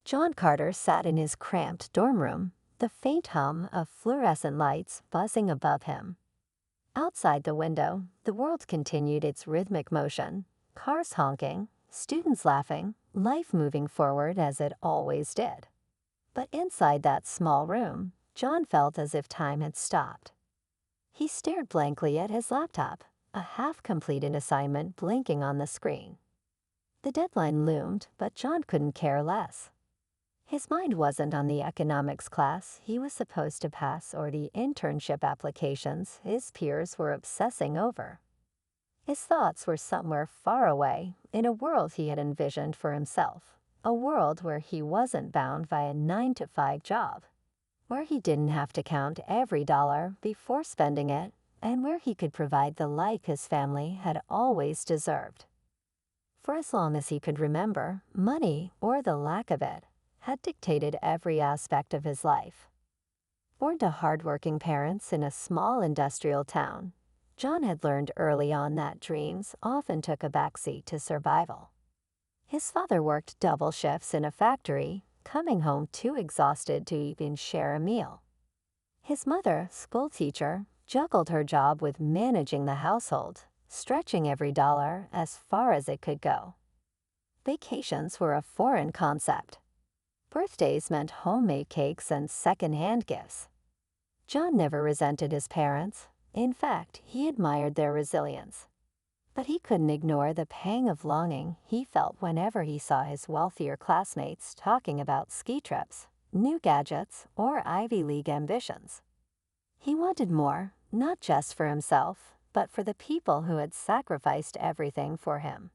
John Carter sat in his cramped dorm room, the faint hum of fluorescent lights buzzing above him. Outside the window, the world continued its rhythmic motion, cars honking, students laughing, life moving forward as it always did. But inside that small room, John felt as if time had stopped. He stared blankly at his laptop, a half-completed assignment blinking on the screen. The deadline loomed, but John couldn't care less. His mind wasn't on the economics class he was supposed to pass or the internship applications his peers were obsessing over. His thoughts were somewhere far away, in a world he had envisioned for himself, a world where he wasn't bound by a 9-to-5 job, where he didn't have to count every dollar before spending it, and where he could provide the life his family had always deserved. For as long as he could remember, money, or the lack of it, had dictated every aspect of his life. Born to hardworking parents in a small industrial town, John had learned early on that dreams often took a backseat to survival. His father worked double shifts in a factory, coming home too exhausted to even share a meal. His mother, school teacher, juggled her job with managing the household, stretching every dollar as far as it could go. Vacations were a foreign concept. Birthdays meant homemade cakes and second-hand gifts. John never resented his parents. In fact, he admired their resilience. But he couldn't ignore the pang of longing he felt whenever he saw his wealthier classmates talking about ski trips, new gadgets, or Ivy League ambitions. He wanted more, not just for himself, but for the people who had sacrificed everything for him.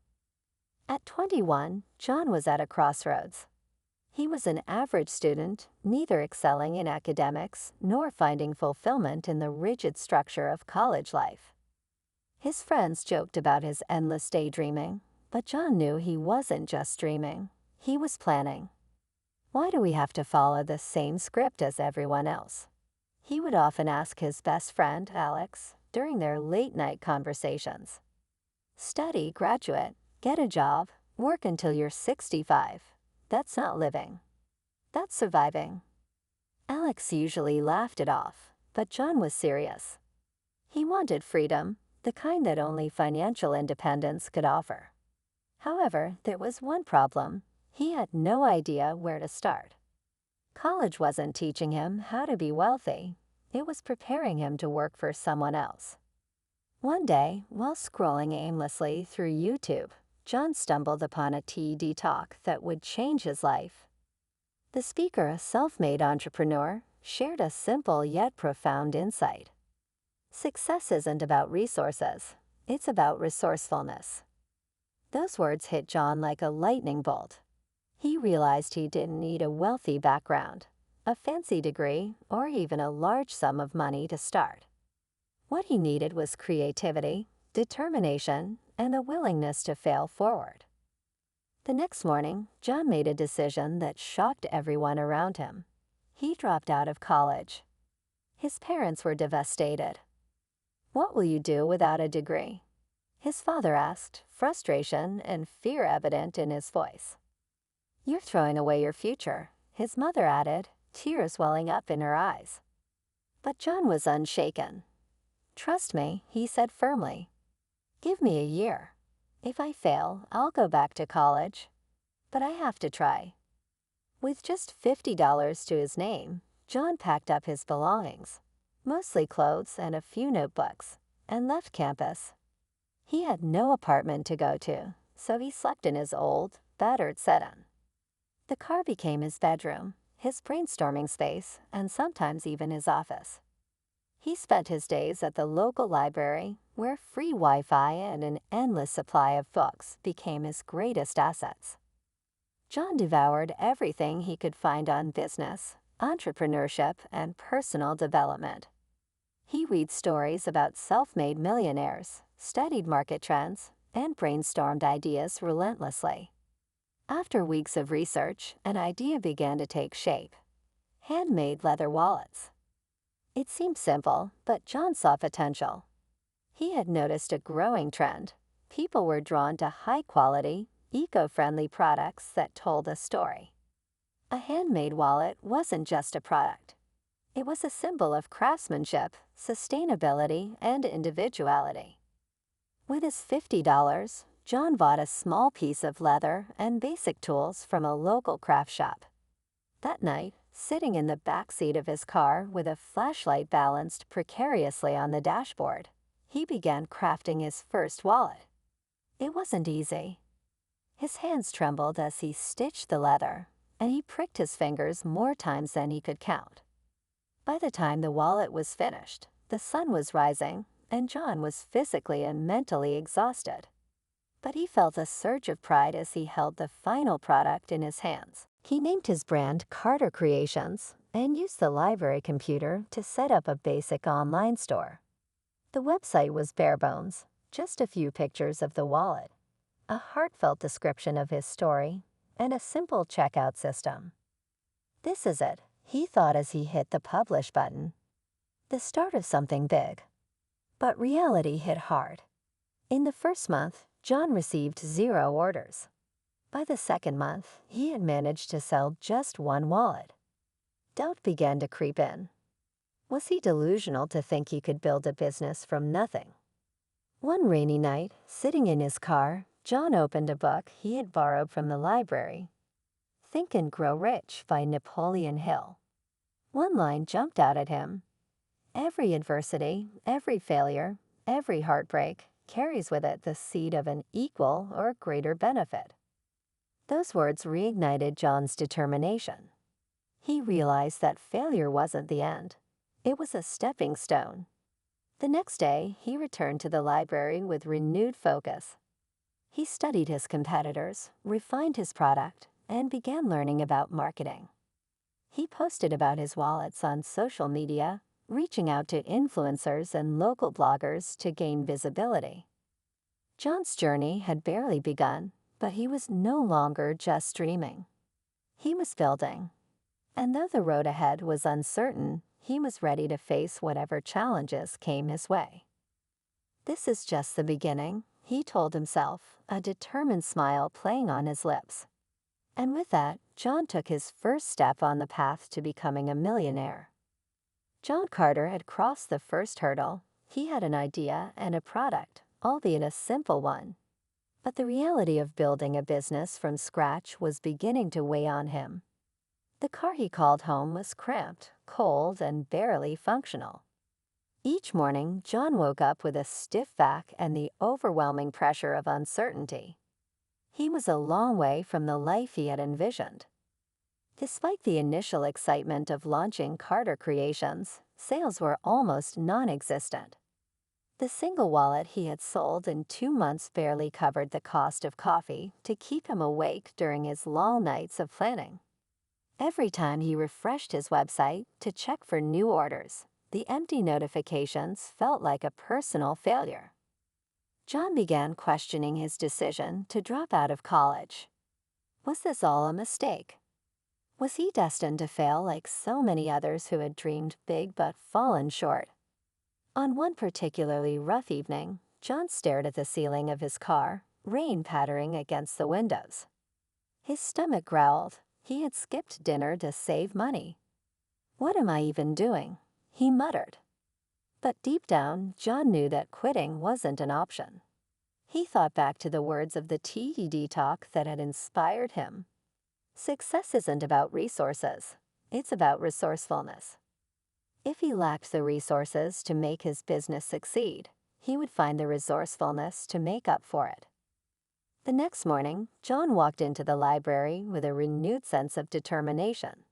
At 21, John was at a crossroads. He was an average student, neither excelling in academics nor finding fulfillment in the rigid structure of college life. His friends joked about his endless daydreaming, but John knew he wasn't just dreaming. He was planning. Why do we have to follow the same script as everyone else? He would often ask his best friend, Alex, during their late-night conversations. Study, graduate, get a job, work until you're 65. That's not living. That's surviving. Alex usually laughed it off, but John was serious. He wanted freedom, the kind that only financial independence could offer. However, there was one problem. He had no idea where to start. College wasn't teaching him how to be wealthy. It was preparing him to work for someone else. One day, while scrolling aimlessly through YouTube, John stumbled upon a TED talk that would change his life. The speaker, a self-made entrepreneur, shared a simple yet profound insight. Success isn't about resources, it's about resourcefulness. Those words hit John like a lightning bolt. He realized he didn't need a wealthy background, a fancy degree, or even a large sum of money to start. What he needed was creativity, determination, and a willingness to fail forward. The next morning, John made a decision that shocked everyone around him. He dropped out of college. His parents were devastated. "What will you do without a degree?" his father asked, frustration and fear evident in his voice. "You're throwing away your future," his mother added, tears welling up in her eyes. But John was unshaken. "Trust me," he said firmly. "Give me a year. If I fail, I'll go back to college. But I have to try." With just $50 to his name, John packed up his belongings, mostly clothes and a few notebooks, and left campus. He had no apartment to go to, so he slept in his old, battered sedan. The car became his bedroom, his brainstorming space, and sometimes even his office. He spent his days at the local library, where free Wi-Fi and an endless supply of books became his greatest assets. John devoured everything he could find on business, entrepreneurship, and personal development. He read stories about self-made millionaires, studied market trends, and brainstormed ideas relentlessly. After weeks of research, an idea began to take shape: handmade leather wallets. It seemed simple, but John saw potential. He had noticed a growing trend. People were drawn to high-quality, eco-friendly products that told a story. A handmade wallet wasn't just a product. It was a symbol of craftsmanship, sustainability, and individuality. With his $50, John bought a small piece of leather and basic tools from a local craft shop. That night, sitting in the back seat of his car with a flashlight balanced precariously on the dashboard, he began crafting his first wallet. It wasn't easy. His hands trembled as he stitched the leather, and he pricked his fingers more times than he could count. By the time the wallet was finished, the sun was rising, and John was physically and mentally exhausted. But he felt a surge of pride as he held the final product in his hands. He named his brand Carter Creations and used the library computer to set up a basic online store. The website was bare bones, just a few pictures of the wallet, a heartfelt description of his story, and a simple checkout system. This is it, he thought as he hit the publish button. The start of something big. But reality hit hard. In the first month, John received 0 orders. By the second month, he had managed to sell just 1 wallet. Doubt began to creep in. Was he delusional to think he could build a business from nothing? One rainy night, sitting in his car, John opened a book he had borrowed from the library. Think and Grow Rich by Napoleon Hill. One line jumped out at him. Every adversity, every failure, every heartbreak carries with it the seed of an equal or greater benefit. Those words reignited John's determination. He realized that failure wasn't the end. It was a stepping stone. The next day, he returned to the library with renewed focus. He studied his competitors, refined his product, and began learning about marketing. He posted about his wallets on social media, reaching out to influencers and local bloggers to gain visibility. John's journey had barely begun, but he was no longer just dreaming. He was building. And though the road ahead was uncertain, he was ready to face whatever challenges came his way. This is just the beginning, he told himself, a determined smile playing on his lips. And with that, John took his first step on the path to becoming a millionaire. John Carter had crossed the first hurdle. He had an idea and a product, albeit a simple one. But the reality of building a business from scratch was beginning to weigh on him. The car he called home was cramped, cold, and barely functional. Each morning, John woke up with a stiff back and the overwhelming pressure of uncertainty. He was a long way from the life he had envisioned. Despite the initial excitement of launching Carter Creations, sales were almost non-existent. The single wallet he had sold in 2 months barely covered the cost of coffee to keep him awake during his long nights of planning. Every time he refreshed his website to check for new orders, the empty notifications felt like a personal failure. John began questioning his decision to drop out of college. Was this all a mistake? Was he destined to fail like so many others who had dreamed big but fallen short? On one particularly rough evening, John stared at the ceiling of his car, rain pattering against the windows. His stomach growled. He had skipped dinner to save money. "What am I even doing?" he muttered. But deep down, John knew that quitting wasn't an option. He thought back to the words of the TED talk that had inspired him. Success isn't about resources, it's about resourcefulness. If he lacked the resources to make his business succeed, he would find the resourcefulness to make up for it. The next morning, John walked into the library with a renewed sense of determination.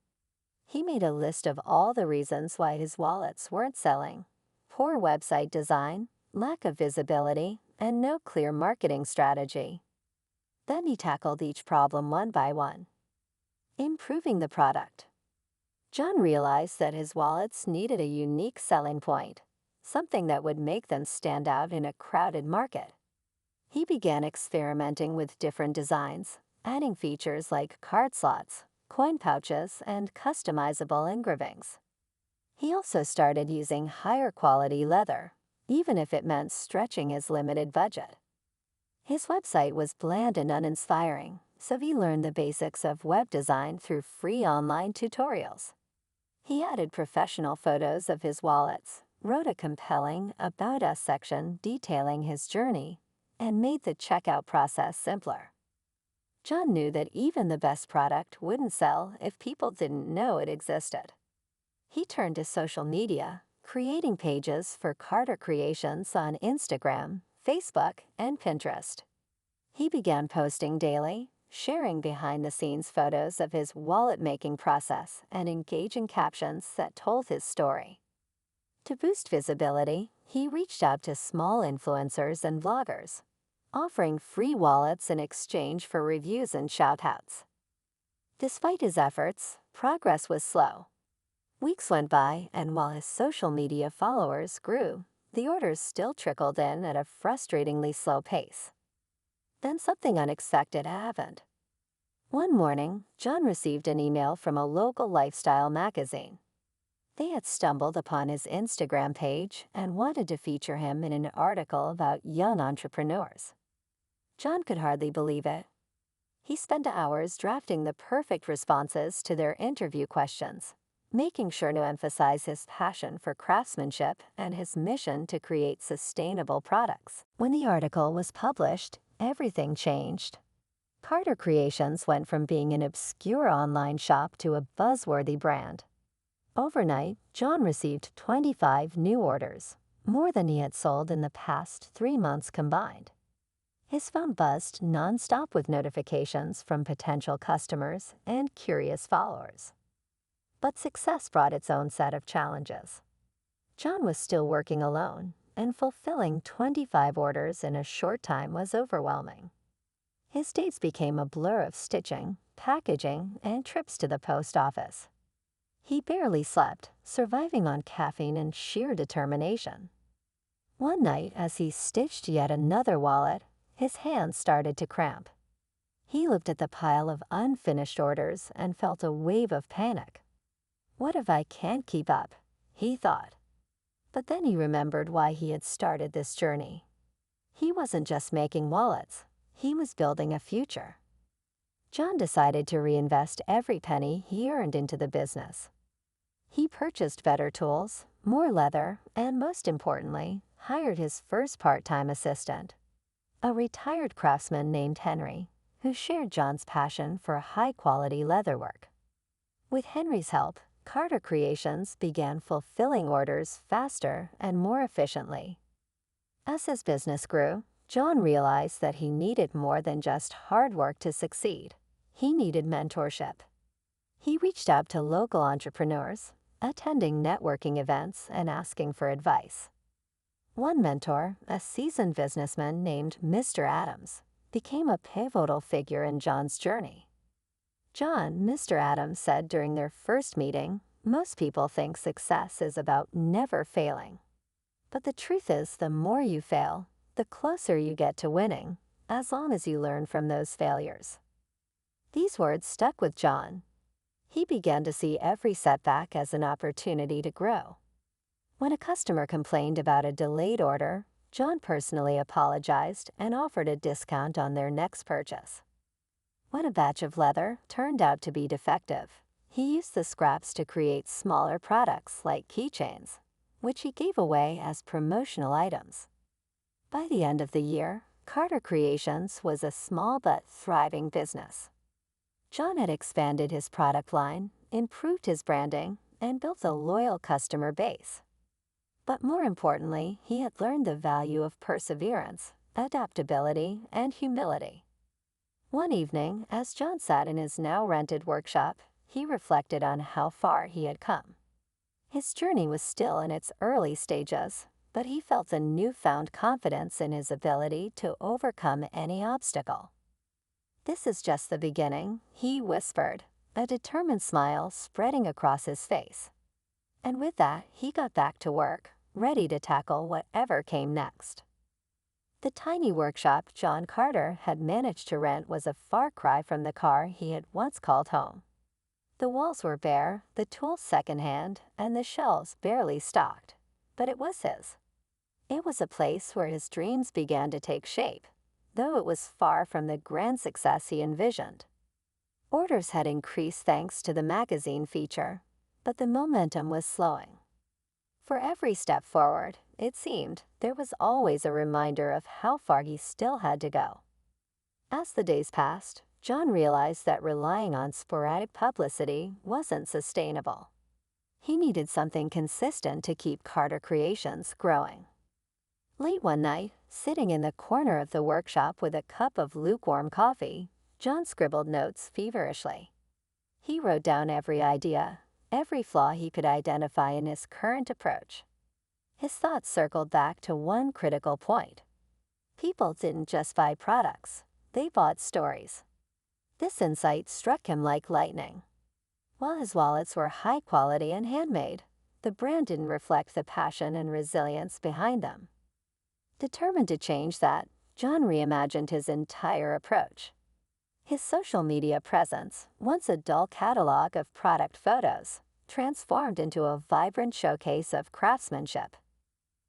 He made a list of all the reasons why his wallets weren't selling: poor website design, lack of visibility, and no clear marketing strategy. Then he tackled each problem one by one. Improving the product. John realized that his wallets needed a unique selling point, something that would make them stand out in a crowded market. He began experimenting with different designs, adding features like card slots, coin pouches, and customizable engravings. He also started using higher quality leather, even if it meant stretching his limited budget. His website was bland and uninspiring, so he learned the basics of web design through free online tutorials. He added professional photos of his wallets, wrote a compelling About Us section detailing his journey, and made the checkout process simpler. John knew that even the best product wouldn't sell if people didn't know it existed. He turned to social media, creating pages for Carter Creations on Instagram, Facebook, and Pinterest. He began posting daily, sharing behind-the-scenes photos of his wallet-making process and engaging captions that told his story. To boost visibility, he reached out to small influencers and vloggers, offering free wallets in exchange for reviews and shout-outs. Despite his efforts, progress was slow. Weeks went by, and while his social media followers grew, the orders still trickled in at a frustratingly slow pace. Then something unexpected happened. One morning, John received an email from a local lifestyle magazine. They had stumbled upon his Instagram page and wanted to feature him in an article about young entrepreneurs. John could hardly believe it. He spent hours drafting the perfect responses to their interview questions, making sure to emphasize his passion for craftsmanship and his mission to create sustainable products. When the article was published, everything changed. Carter Creations went from being an obscure online shop to a buzzworthy brand. Overnight, John received 25 new orders, more than he had sold in the past 3 months combined. His phone buzzed nonstop with notifications from potential customers and curious followers. But success brought its own set of challenges. John was still working alone, and fulfilling 25 orders in a short time was overwhelming. His days became a blur of stitching, packaging, and trips to the post office. He barely slept, surviving on caffeine and sheer determination. One night, as he stitched yet another wallet, his hands started to cramp. He looked at the pile of unfinished orders and felt a wave of panic. "What if I can't keep up?" he thought. But then he remembered why he had started this journey. He wasn't just making wallets, he was building a future. John decided to reinvest every penny he earned into the business. He purchased better tools, more leather, and most importantly, hired his first part-time assistant, a retired craftsman named Henry, who shared John's passion for high-quality leatherwork. With Henry's help, Carter Creations began fulfilling orders faster and more efficiently. As his business grew, John realized that he needed more than just hard work to succeed. He needed mentorship. He reached out to local entrepreneurs, attending networking events and asking for advice. One mentor, a seasoned businessman named Mr. Adams, became a pivotal figure in John's journey. Mr. Adams said during their first meeting, "Most people think success is about never failing. But the truth is, the more you fail, the closer you get to winning, as long as you learn from those failures." These words stuck with John. He began to see every setback as an opportunity to grow. When a customer complained about a delayed order, John personally apologized and offered a discount on their next purchase. When a batch of leather turned out to be defective, he used the scraps to create smaller products like keychains, which he gave away as promotional items. By the end of the year, Carter Creations was a small but thriving business. John had expanded his product line, improved his branding, and built a loyal customer base. But more importantly, he had learned the value of perseverance, adaptability, and humility. One evening, as John sat in his now rented workshop, he reflected on how far he had come. His journey was still in its early stages, but he felt a newfound confidence in his ability to overcome any obstacle. "This is just the beginning," he whispered, a determined smile spreading across his face. And with that, he got back to work, ready to tackle whatever came next. The tiny workshop John Carter had managed to rent was a far cry from the car he had once called home. The walls were bare, the tools secondhand, and the shelves barely stocked, but it was his. It was a place where his dreams began to take shape, though it was far from the grand success he envisioned. Orders had increased thanks to the magazine feature, but the momentum was slowing. For every step forward, it seemed, there was always a reminder of how far he still had to go. As the days passed, John realized that relying on sporadic publicity wasn't sustainable. He needed something consistent to keep Carter Creations growing. Late one night, sitting in the corner of the workshop with a cup of lukewarm coffee, John scribbled notes feverishly. He wrote down every idea, every flaw he could identify in his current approach. His thoughts circled back to one critical point. People didn't just buy products, they bought stories. This insight struck him like lightning. While his wallets were high quality and handmade, the brand didn't reflect the passion and resilience behind them. Determined to change that, John reimagined his entire approach. His social media presence, once a dull catalog of product photos, transformed into a vibrant showcase of craftsmanship.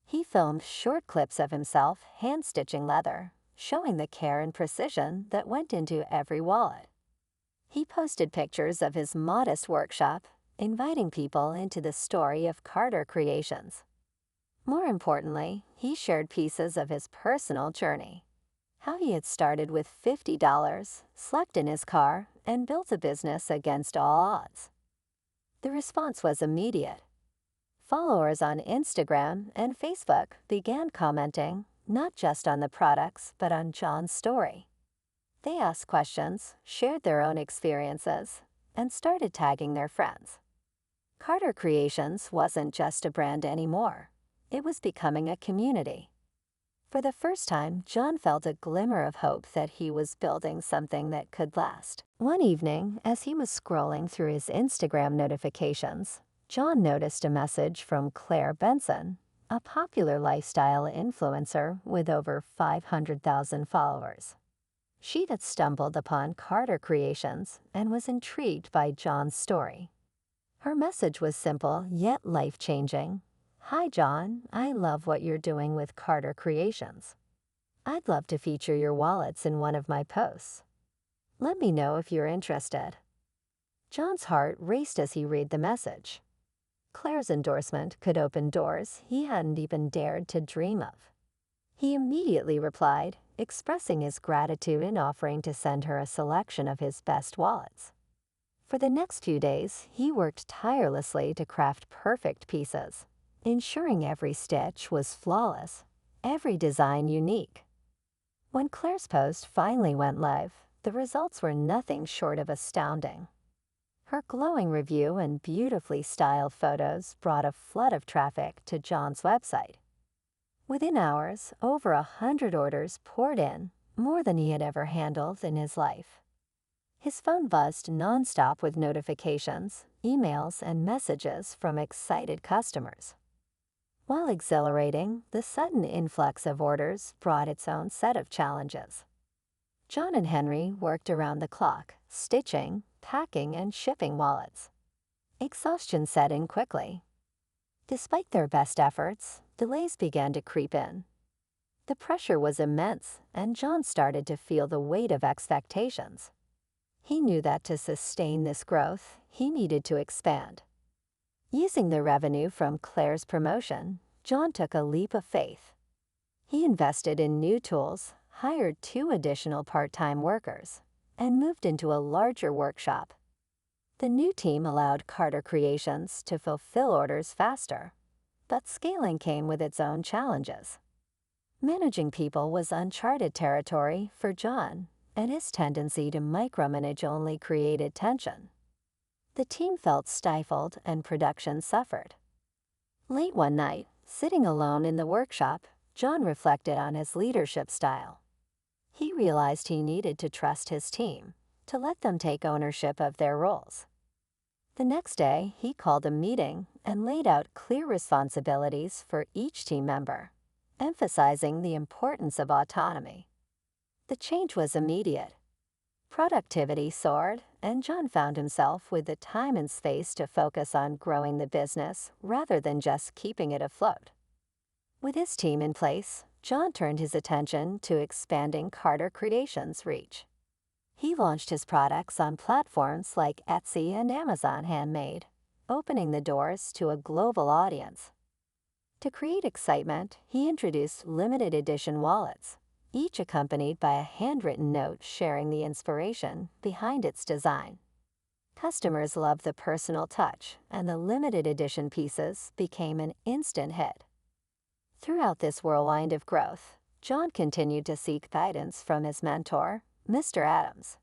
He filmed short clips of himself hand-stitching leather, showing the care and precision that went into every wallet. He posted pictures of his modest workshop, inviting people into the story of Carter Creations. More importantly, he shared pieces of his personal journey. How he had started with $50, slept in his car, and built a business against all odds. The response was immediate. Followers on Instagram and Facebook began commenting, not just on the products, but on John's story. They asked questions, shared their own experiences, and started tagging their friends. Carter Creations wasn't just a brand anymore. It was becoming a community. For the first time, John felt a glimmer of hope that he was building something that could last. One evening, as he was scrolling through his Instagram notifications, John noticed a message from Claire Benson, a popular lifestyle influencer with over 500,000 followers. She had stumbled upon Carter Creations and was intrigued by John's story. Her message was simple yet life-changing. "Hi John, I love what you're doing with Carter Creations. I'd love to feature your wallets in one of my posts. Let me know if you're interested." John's heart raced as he read the message. Claire's endorsement could open doors he hadn't even dared to dream of. He immediately replied, expressing his gratitude and offering to send her a selection of his best wallets. For the next few days, he worked tirelessly to craft perfect pieces, ensuring every stitch was flawless, every design unique. When Claire's post finally went live, the results were nothing short of astounding. Her glowing review and beautifully styled photos brought a flood of traffic to John's website. Within hours, over 100 orders poured in, more than he had ever handled in his life. His phone buzzed nonstop with notifications, emails, and messages from excited customers. While exhilarating, the sudden influx of orders brought its own set of challenges. John and Henry worked around the clock, stitching, packing, and shipping wallets. Exhaustion set in quickly. Despite their best efforts, delays began to creep in. The pressure was immense, and John started to feel the weight of expectations. He knew that to sustain this growth, he needed to expand. Using the revenue from Claire's promotion, John took a leap of faith. He invested in new tools, hired 2 additional part-time workers, and moved into a larger workshop. The new team allowed Carter Creations to fulfill orders faster, but scaling came with its own challenges. Managing people was uncharted territory for John, and his tendency to micromanage only created tension. The team felt stifled and production suffered. Late one night, sitting alone in the workshop, John reflected on his leadership style. He realized he needed to trust his team, to let them take ownership of their roles. The next day, he called a meeting and laid out clear responsibilities for each team member, emphasizing the importance of autonomy. The change was immediate. Productivity soared, and John found himself with the time and space to focus on growing the business rather than just keeping it afloat. With his team in place, John turned his attention to expanding Carter Creations' reach. He launched his products on platforms like Etsy and Amazon Handmade, opening the doors to a global audience. To create excitement, he introduced limited edition wallets, each accompanied by a handwritten note sharing the inspiration behind its design. Customers loved the personal touch, and the limited edition pieces became an instant hit. Throughout this whirlwind of growth, John continued to seek guidance from his mentor, Mr. Adams.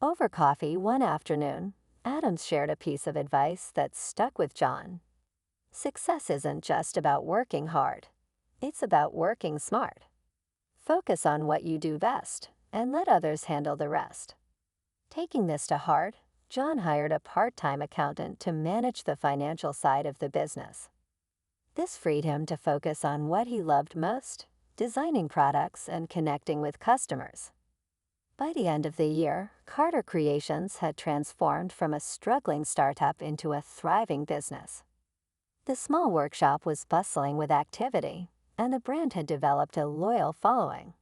Over coffee one afternoon, Adams shared a piece of advice that stuck with John. Success isn't just about working hard. It's about working smart. Focus on what you do best, and let others handle the rest. Taking this to heart, John hired a part-time accountant to manage the financial side of the business. This freed him to focus on what he loved most, designing products and connecting with customers. By the end of the year, Carter Creations had transformed from a struggling startup into a thriving business. The small workshop was bustling with activity, and the brand had developed a loyal following.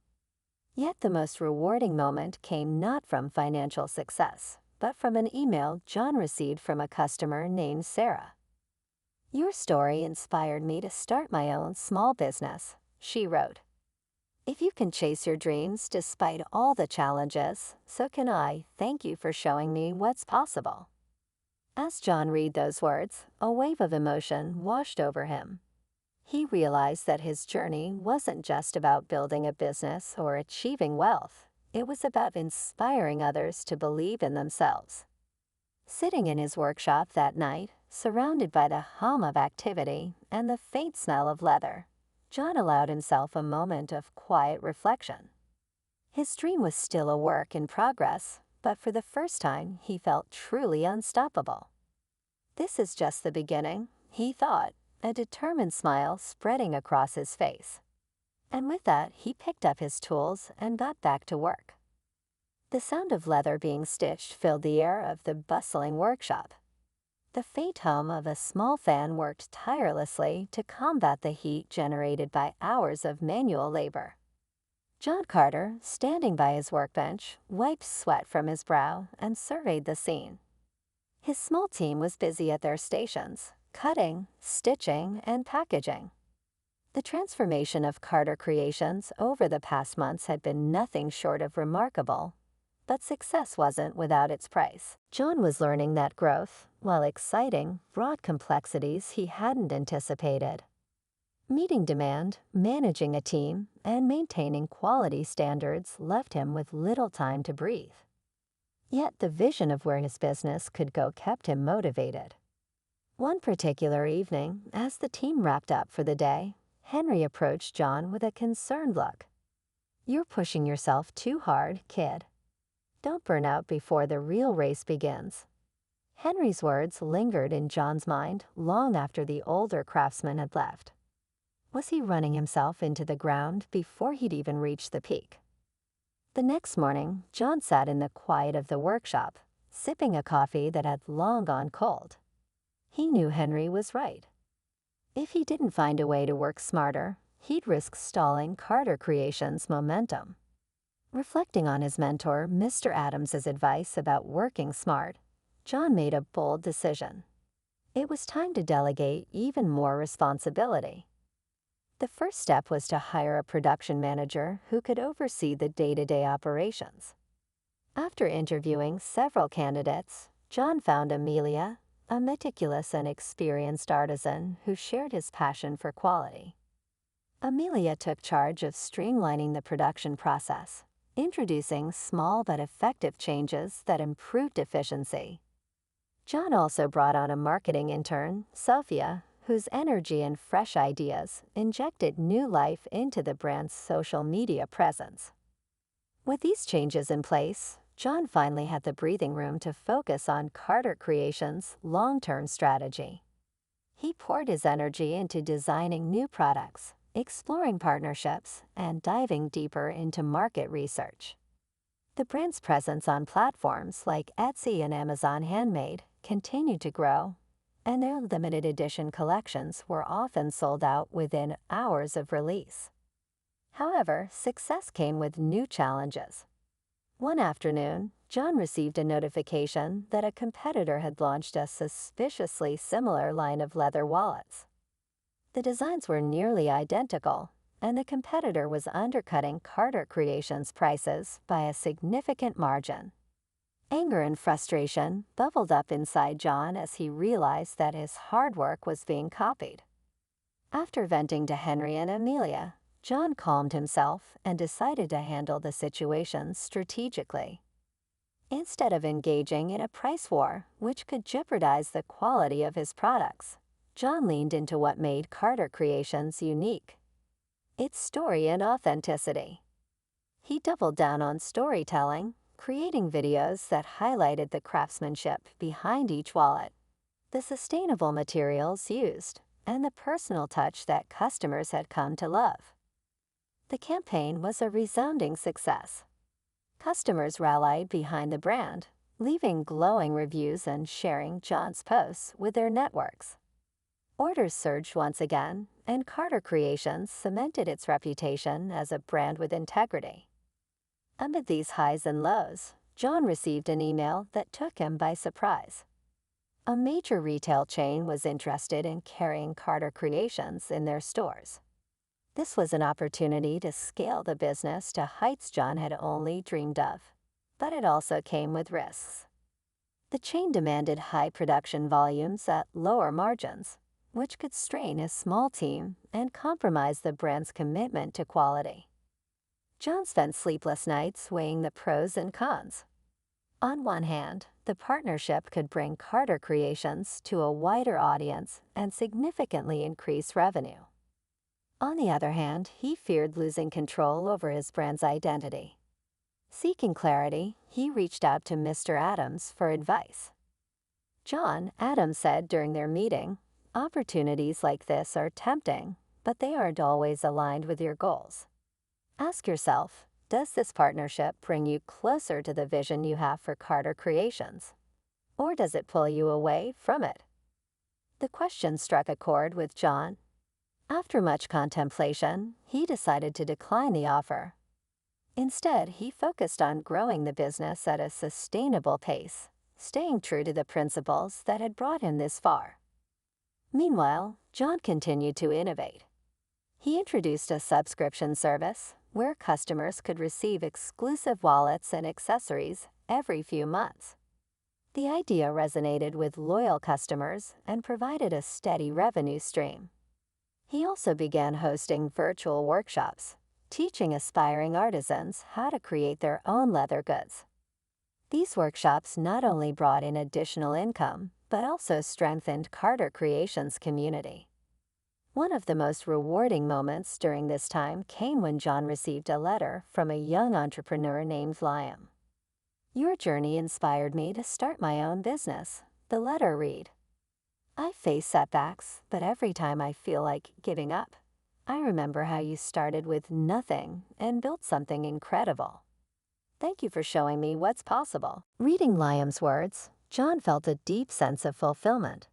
Yet the most rewarding moment came not from financial success, but from an email John received from a customer named Sarah. "Your story inspired me to start my own small business," she wrote. "If you can chase your dreams despite all the challenges, so can I. Thank you for showing me what's possible." As John read those words, a wave of emotion washed over him. He realized that his journey wasn't just about building a business or achieving wealth. It was about inspiring others to believe in themselves. Sitting in his workshop that night, surrounded by the hum of activity and the faint smell of leather, John allowed himself a moment of quiet reflection. His dream was still a work in progress, but for the first time he felt truly unstoppable. "This is just the beginning," he thought, a determined smile spreading across his face. And with that, he picked up his tools and got back to work. The sound of leather being stitched filled the air of the bustling workshop. The faint hum of a small fan worked tirelessly to combat the heat generated by hours of manual labor. John Carter, standing by his workbench, wiped sweat from his brow and surveyed the scene. His small team was busy at their stations, cutting, stitching, and packaging. The transformation of Carter Creations over the past months had been nothing short of remarkable. But success wasn't without its price. John was learning that growth, while exciting, brought complexities he hadn't anticipated. Meeting demand, managing a team, and maintaining quality standards left him with little time to breathe. Yet the vision of where his business could go kept him motivated. One particular evening, as the team wrapped up for the day, Henry approached John with a concerned look. "You're pushing yourself too hard, kid. Don't burn out before the real race begins." Henry's words lingered in John's mind long after the older craftsman had left. Was he running himself into the ground before he'd even reached the peak? The next morning, John sat in the quiet of the workshop, sipping a coffee that had long gone cold. He knew Henry was right. If he didn't find a way to work smarter, he'd risk stalling Carter Creations' momentum. Reflecting on his mentor, Mr. Adams's advice about working smart, John made a bold decision. It was time to delegate even more responsibility. The first step was to hire a production manager who could oversee the day-to-day operations. After interviewing several candidates, John found Amelia, a meticulous and experienced artisan who shared his passion for quality. Amelia took charge of streamlining the production process, introducing small but effective changes that improved efficiency. John also brought on a marketing intern, Sophia, whose energy and fresh ideas injected new life into the brand's social media presence. With these changes in place, John finally had the breathing room to focus on Carter Creations' long-term strategy. He poured his energy into designing new products, exploring partnerships, and diving deeper into market research. The brand's presence on platforms like Etsy and Amazon Handmade continued to grow, and their limited edition collections were often sold out within hours of release. However, success came with new challenges. One afternoon, John received a notification that a competitor had launched a suspiciously similar line of leather wallets. The designs were nearly identical, and the competitor was undercutting Carter Creations' prices by a significant margin. Anger and frustration bubbled up inside John as he realized that his hard work was being copied. After venting to Henry and Amelia, John calmed himself and decided to handle the situation strategically. Instead of engaging in a price war, which could jeopardize the quality of his products, John leaned into what made Carter Creations unique: its story and authenticity. He doubled down on storytelling, creating videos that highlighted the craftsmanship behind each wallet, the sustainable materials used, and the personal touch that customers had come to love. The campaign was a resounding success. Customers rallied behind the brand, leaving glowing reviews and sharing John's posts with their networks. Orders surged once again, and Carter Creations cemented its reputation as a brand with integrity. Amid these highs and lows, John received an email that took him by surprise. A major retail chain was interested in carrying Carter Creations in their stores. This was an opportunity to scale the business to heights John had only dreamed of, but it also came with risks. The chain demanded high production volumes at lower margins, which could strain a small team and compromise the brand's commitment to quality. John spent sleepless nights weighing the pros and cons. On one hand, the partnership could bring Carter Creations to a wider audience and significantly increase revenue. On the other hand, he feared losing control over his brand's identity. Seeking clarity, he reached out to Mr. Adams for advice. John, Adams said during their meeting, "Opportunities like this are tempting, but they aren't always aligned with your goals. Ask yourself, does this partnership bring you closer to the vision you have for Carter Creations? Or does it pull you away from it?" The question struck a chord with John. After much contemplation, he decided to decline the offer. Instead, he focused on growing the business at a sustainable pace, staying true to the principles that had brought him this far. Meanwhile, John continued to innovate. He introduced a subscription service where customers could receive exclusive wallets and accessories every few months. The idea resonated with loyal customers and provided a steady revenue stream. He also began hosting virtual workshops, teaching aspiring artisans how to create their own leather goods. These workshops not only brought in additional income, but also strengthened Carter Creations' community. One of the most rewarding moments during this time came when John received a letter from a young entrepreneur named Liam. "Your journey inspired me to start my own business," the letter read. "I face setbacks, but every time I feel like giving up, I remember how you started with nothing and built something incredible. Thank you for showing me what's possible." Reading Liam's words, John felt a deep sense of fulfillment.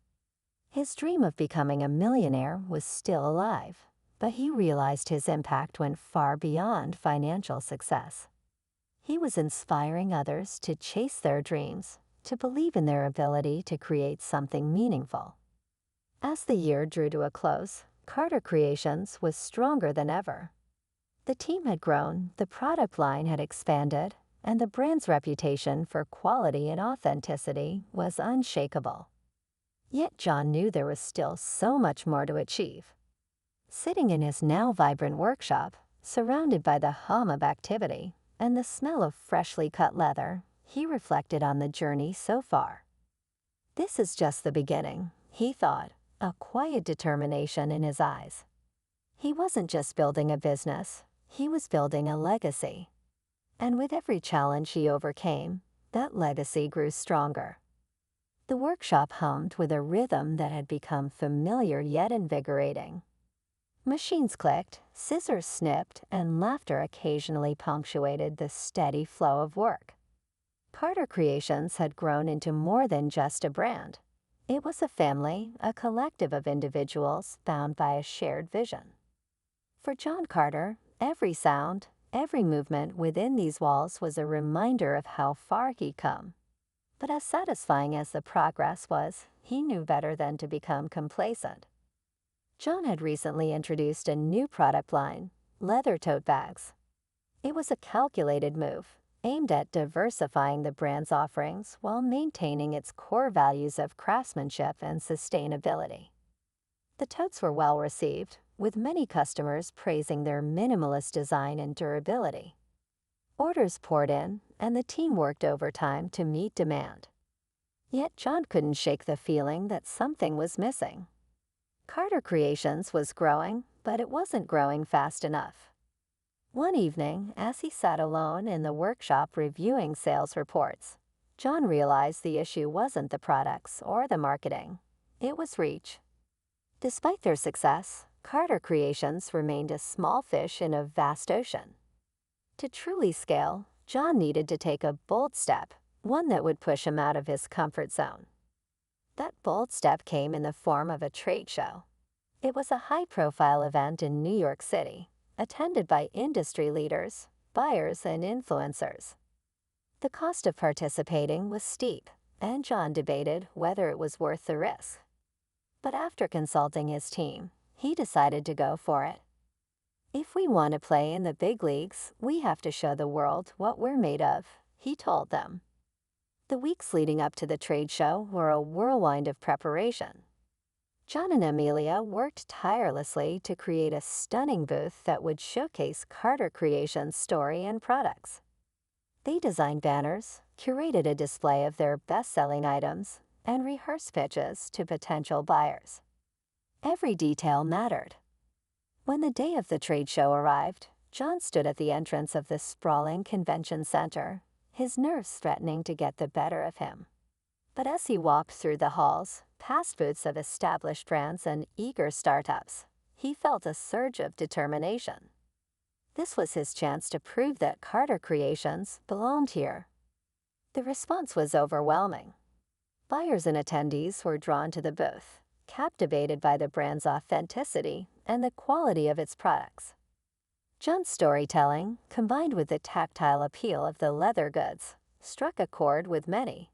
His dream of becoming a millionaire was still alive, but he realized his impact went far beyond financial success. He was inspiring others to chase their dreams, to believe in their ability to create something meaningful. As the year drew to a close, Carter Creations was stronger than ever. The team had grown, the product line had expanded, and the brand's reputation for quality and authenticity was unshakable. Yet John knew there was still so much more to achieve. Sitting in his now vibrant workshop, surrounded by the hum of activity and the smell of freshly cut leather, he reflected on the journey so far. This is just the beginning, he thought, a quiet determination in his eyes. He wasn't just building a business, he was building a legacy. And with every challenge he overcame, that legacy grew stronger. The workshop hummed with a rhythm that had become familiar yet invigorating. Machines clicked, scissors snipped, and laughter occasionally punctuated the steady flow of work. Carter Creations had grown into more than just a brand. It was a family, a collective of individuals bound by a shared vision. For John Carter, Every sound, every movement within these walls was a reminder of how far he'd come. But as satisfying as the progress was, he knew better than to become complacent. John had recently introduced a new product line, leather tote bags. It was a calculated move, aimed at diversifying the brand's offerings while maintaining its core values of craftsmanship and sustainability. The totes were well received, with many customers praising their minimalist design and durability. Orders poured in, and the team worked overtime to meet demand. Yet John couldn't shake the feeling that something was missing. Carter Creations was growing, but it wasn't growing fast enough. One evening, as he sat alone in the workshop reviewing sales reports, John realized the issue wasn't the products or the marketing. It was reach. Despite their success, Carter Creations remained a small fish in a vast ocean. To truly scale, John needed to take a bold step, one that would push him out of his comfort zone. That bold step came in the form of a trade show. It was a high-profile event in New York City, attended by industry leaders, buyers, and influencers. The cost of participating was steep, and John debated whether it was worth the risk. But after consulting his team, he decided to go for it. If we want to play in the big leagues, we have to show the world what we're made of, he told them. The weeks leading up to the trade show were a whirlwind of preparation. John and Amelia worked tirelessly to create a stunning booth that would showcase Carter Creations' story and products. They designed banners, curated a display of their best-selling items, and rehearsed pitches to potential buyers. Every detail mattered. When the day of the trade show arrived, John stood at the entrance of the sprawling convention center, his nerves threatening to get the better of him. But as he walked through the halls, past booths of established brands and eager startups, he felt a surge of determination. This was his chance to prove that Carter Creations belonged here. The response was overwhelming. Buyers and attendees were drawn to the booth, captivated by the brand's authenticity and the quality of its products. John's storytelling, combined with the tactile appeal of the leather goods, struck a chord with many.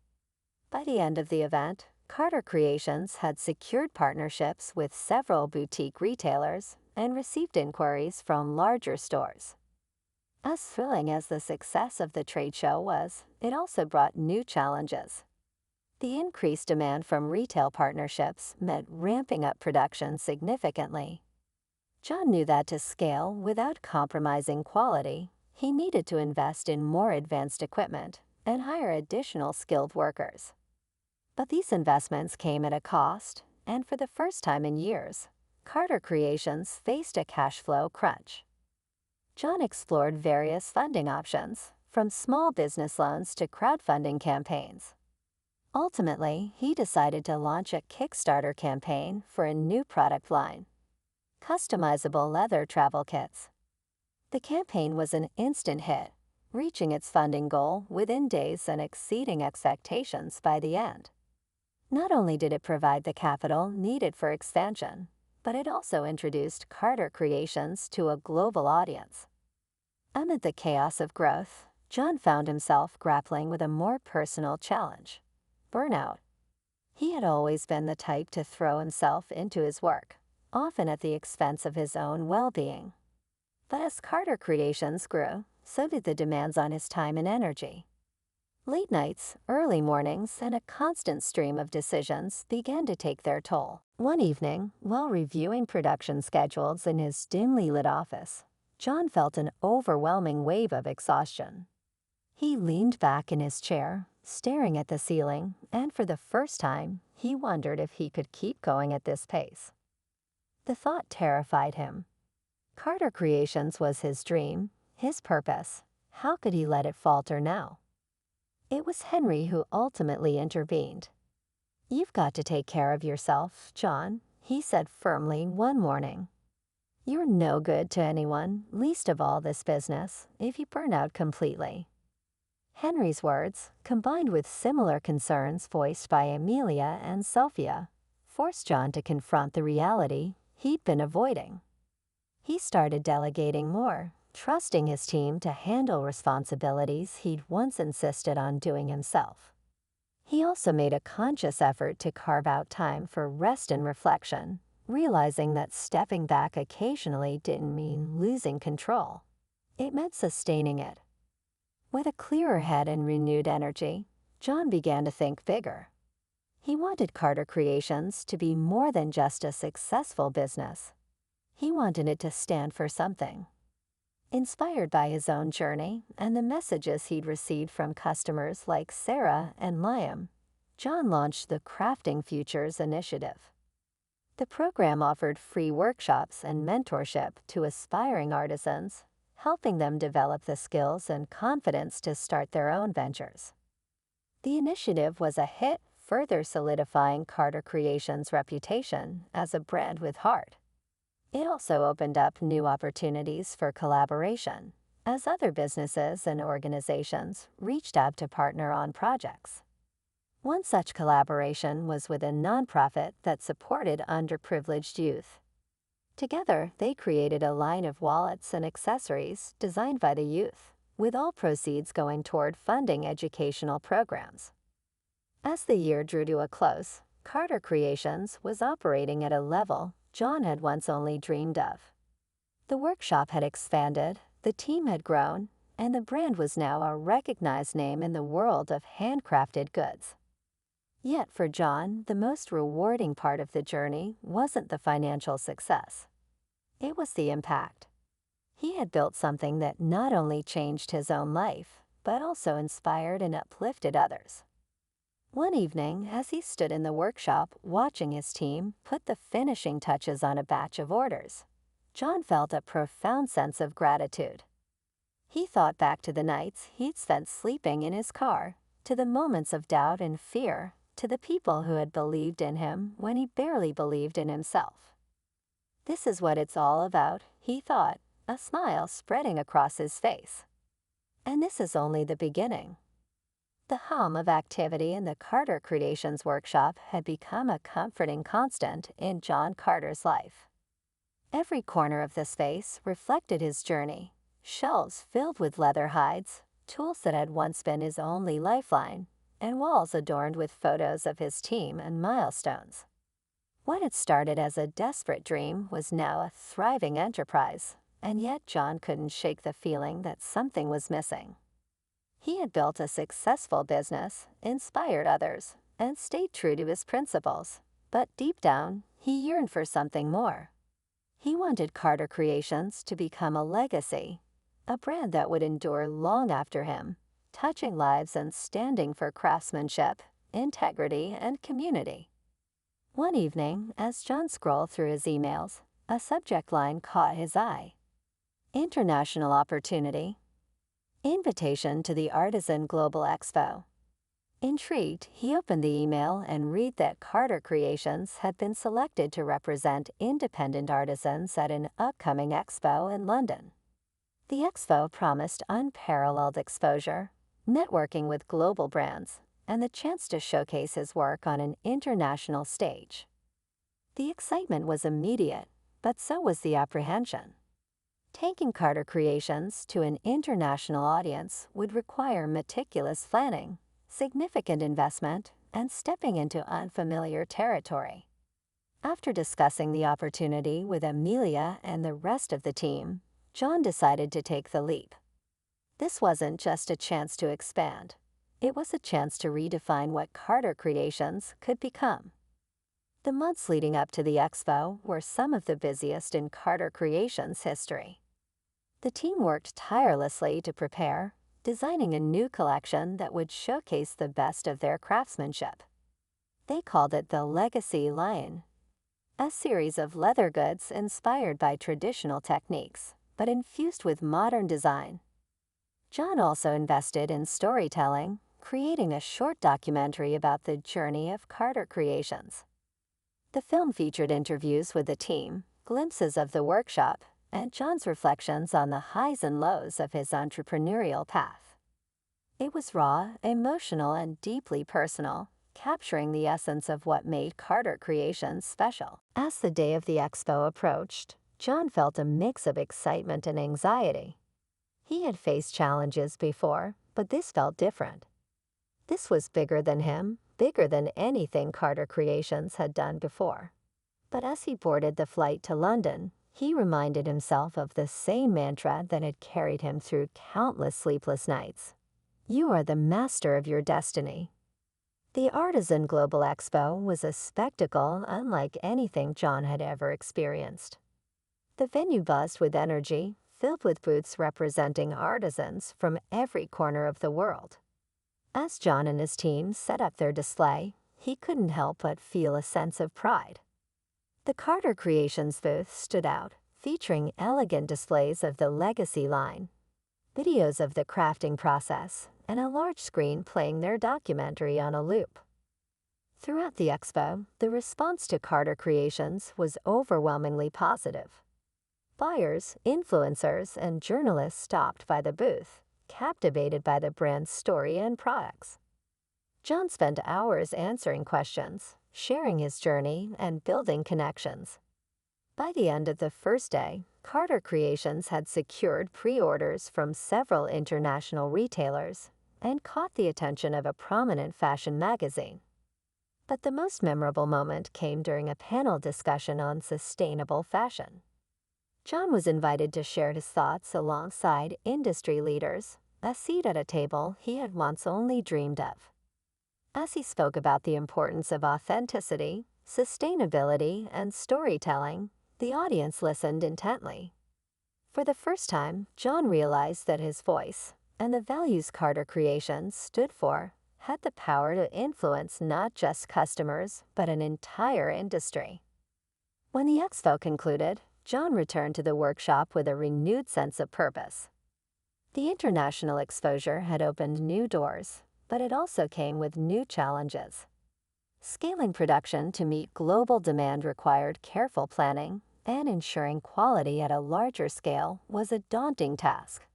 By the end of the event, Carter Creations had secured partnerships with several boutique retailers and received inquiries from larger stores. As thrilling as the success of the trade show was, it also brought new challenges. The increased demand from retail partnerships meant ramping up production significantly. John knew that to scale without compromising quality, he needed to invest in more advanced equipment and hire additional skilled workers. But these investments came at a cost, and for the first time in years, Carter Creations faced a cash flow crunch. John explored various funding options, from small business loans to crowdfunding campaigns. Ultimately, he decided to launch a Kickstarter campaign for a new product line: customizable leather travel kits. The campaign was an instant hit, reaching its funding goal within days and exceeding expectations by the end. Not only did it provide the capital needed for expansion, but it also introduced Carter Creations to a global audience. Amid the chaos of growth, John found himself grappling with a more personal challenge: burnout. He had always been the type to throw himself into his work, often at the expense of his own well-being. But as Carter Creations grew, so did the demands on his time and energy. Late nights, early mornings, and a constant stream of decisions began to take their toll. One evening, while reviewing production schedules in his dimly lit office, John felt an overwhelming wave of exhaustion. He leaned back in his chair, staring at the ceiling, and for the first time, he wondered if he could keep going at this pace. The thought terrified him. Carter Creations was his dream, his purpose. How could he let it falter now? It was Henry who ultimately intervened. "You've got to take care of yourself, John," he said firmly one morning. "You're no good to anyone, least of all this business, if you burn out completely." Henry's words, combined with similar concerns voiced by Amelia and Sophia, forced John to confront the reality he'd been avoiding. He started delegating more, trusting his team to handle responsibilities he'd once insisted on doing himself. He also made a conscious effort to carve out time for rest and reflection, realizing that stepping back occasionally didn't mean losing control. It meant sustaining it. With a clearer head and renewed energy, John began to think bigger. He wanted Carter Creations to be more than just a successful business. He wanted it to stand for something. Inspired by his own journey and the messages he'd received from customers like Sarah and Liam, John launched the Crafting Futures initiative. The program offered free workshops and mentorship to aspiring artisans, helping them develop the skills and confidence to start their own ventures. The initiative was a hit, further solidifying Carter Creations' reputation as a brand with heart. It also opened up new opportunities for collaboration, as other businesses and organizations reached out to partner on projects. One such collaboration was with a nonprofit that supported underprivileged youth. Together, they created a line of wallets and accessories designed by the youth, with all proceeds going toward funding educational programs. As the year drew to a close, Carter Creations was operating at a level John had once only dreamed of. The workshop had expanded, the team had grown, and the brand was now a recognized name in the world of handcrafted goods. Yet for John, the most rewarding part of the journey wasn't the financial success. It was the impact. He had built something that not only changed his own life, but also inspired and uplifted others. One evening, as he stood in the workshop watching his team put the finishing touches on a batch of orders, John felt a profound sense of gratitude. He thought back to the nights he'd spent sleeping in his car, to the moments of doubt and fear, to the people who had believed in him when he barely believed in himself. This is what it's all about, he thought, a smile spreading across his face. And this is only the beginning. The hum of activity in the Carter Creations workshop had become a comforting constant in John Carter's life. Every corner of the space reflected his journey, shelves filled with leather hides, tools that had once been his only lifeline, and walls adorned with photos of his team and milestones. What had started as a desperate dream was now a thriving enterprise, and yet John couldn't shake the feeling that something was missing. He had built a successful business, inspired others, and stayed true to his principles, but deep down, he yearned for something more. He wanted Carter Creations to become a legacy, a brand that would endure long after him, touching lives and standing for craftsmanship, integrity, and community. One evening, as John scrolled through his emails, a subject line caught his eye. International Opportunity. Invitation to the Artisan Global Expo. Intrigued, he opened the email and read that Carter Creations had been selected to represent independent artisans at an upcoming expo in London. The expo promised unparalleled exposure, networking with global brands, and the chance to showcase his work on an international stage. The excitement was immediate, but so was the apprehension. Taking Carter Creations to an international audience would require meticulous planning, significant investment, and stepping into unfamiliar territory. After discussing the opportunity with Amelia and the rest of the team, John decided to take the leap. This wasn't just a chance to expand. It was a chance to redefine what Carter Creations could become. The months leading up to the expo were some of the busiest in Carter Creations' history. The team worked tirelessly to prepare, designing a new collection that would showcase the best of their craftsmanship. They called it the Legacy line, a series of leather goods inspired by traditional techniques, but infused with modern design. John also invested in storytelling, creating a short documentary about the journey of Carter Creations. The film featured interviews with the team, glimpses of the workshop, and John's reflections on the highs and lows of his entrepreneurial path. It was raw, emotional, and deeply personal, capturing the essence of what made Carter Creations special. As the day of the expo approached, John felt a mix of excitement and anxiety. He had faced challenges before, but this felt different. This was bigger than him, bigger than anything Carter Creations had done before. But as he boarded the flight to London, he reminded himself of the same mantra that had carried him through countless sleepless nights. You are the master of your destiny. The Artisan Global Expo was a spectacle unlike anything John had ever experienced. The venue buzzed with energy, filled with booths representing artisans from every corner of the world. As John and his team set up their display, he couldn't help but feel a sense of pride. The Carter Creations booth stood out, featuring elegant displays of the Legacy line, videos of the crafting process, and a large screen playing their documentary on a loop. Throughout the expo, the response to Carter Creations was overwhelmingly positive. Buyers, influencers, and journalists stopped by the booth, captivated by the brand's story and products. John spent hours answering questions, sharing his journey, and building connections. By the end of the first day, Carter Creations had secured pre-orders from several international retailers and caught the attention of a prominent fashion magazine. But the most memorable moment came during a panel discussion on sustainable fashion. John was invited to share his thoughts alongside industry leaders, a seat at a table he had once only dreamed of. As he spoke about the importance of authenticity, sustainability, and storytelling, the audience listened intently. For the first time, John realized that his voice, and the values Carter Creations stood for, had the power to influence not just customers, but an entire industry. When the expo concluded, John returned to the workshop with a renewed sense of purpose. The international exposure had opened new doors, but it also came with new challenges. Scaling production to meet global demand required careful planning, and ensuring quality at a larger scale was a daunting task.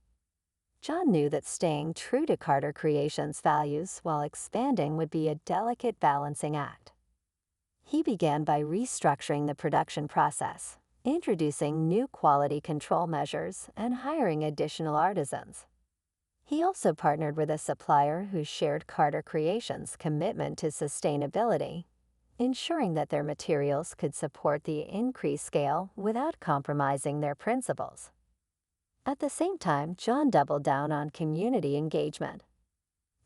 John knew that staying true to Carter Creations' values while expanding would be a delicate balancing act. He began by restructuring the production process, introducing new quality control measures, and hiring additional artisans. He also partnered with a supplier who shared Carter Creations' commitment to sustainability, ensuring that their materials could support the increased scale without compromising their principles. At the same time, John doubled down on community engagement.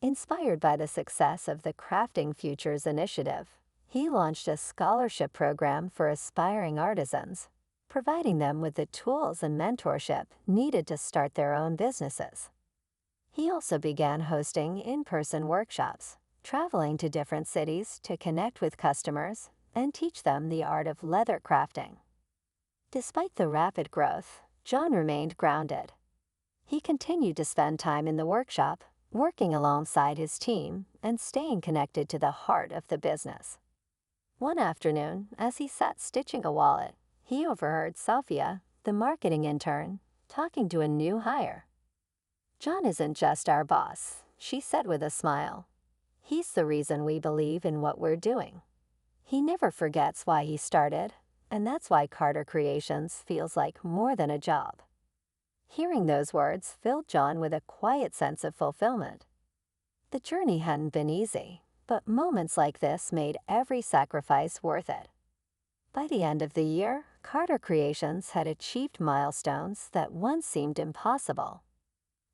Inspired by the success of the Crafting Futures initiative, he launched a scholarship program for aspiring artisans, providing them with the tools and mentorship needed to start their own businesses. He also began hosting in-person workshops, traveling to different cities to connect with customers and teach them the art of leather crafting. Despite the rapid growth, John remained grounded. He continued to spend time in the workshop, working alongside his team and staying connected to the heart of the business. One afternoon, as he sat stitching a wallet, he overheard Sophia, the marketing intern, talking to a new hire. "John isn't just our boss," she said with a smile. "He's the reason we believe in what we're doing. He never forgets why he started, and that's why Carter Creations feels like more than a job." Hearing those words filled John with a quiet sense of fulfillment. The journey hadn't been easy, but moments like this made every sacrifice worth it. By the end of the year, Carter Creations had achieved milestones that once seemed impossible.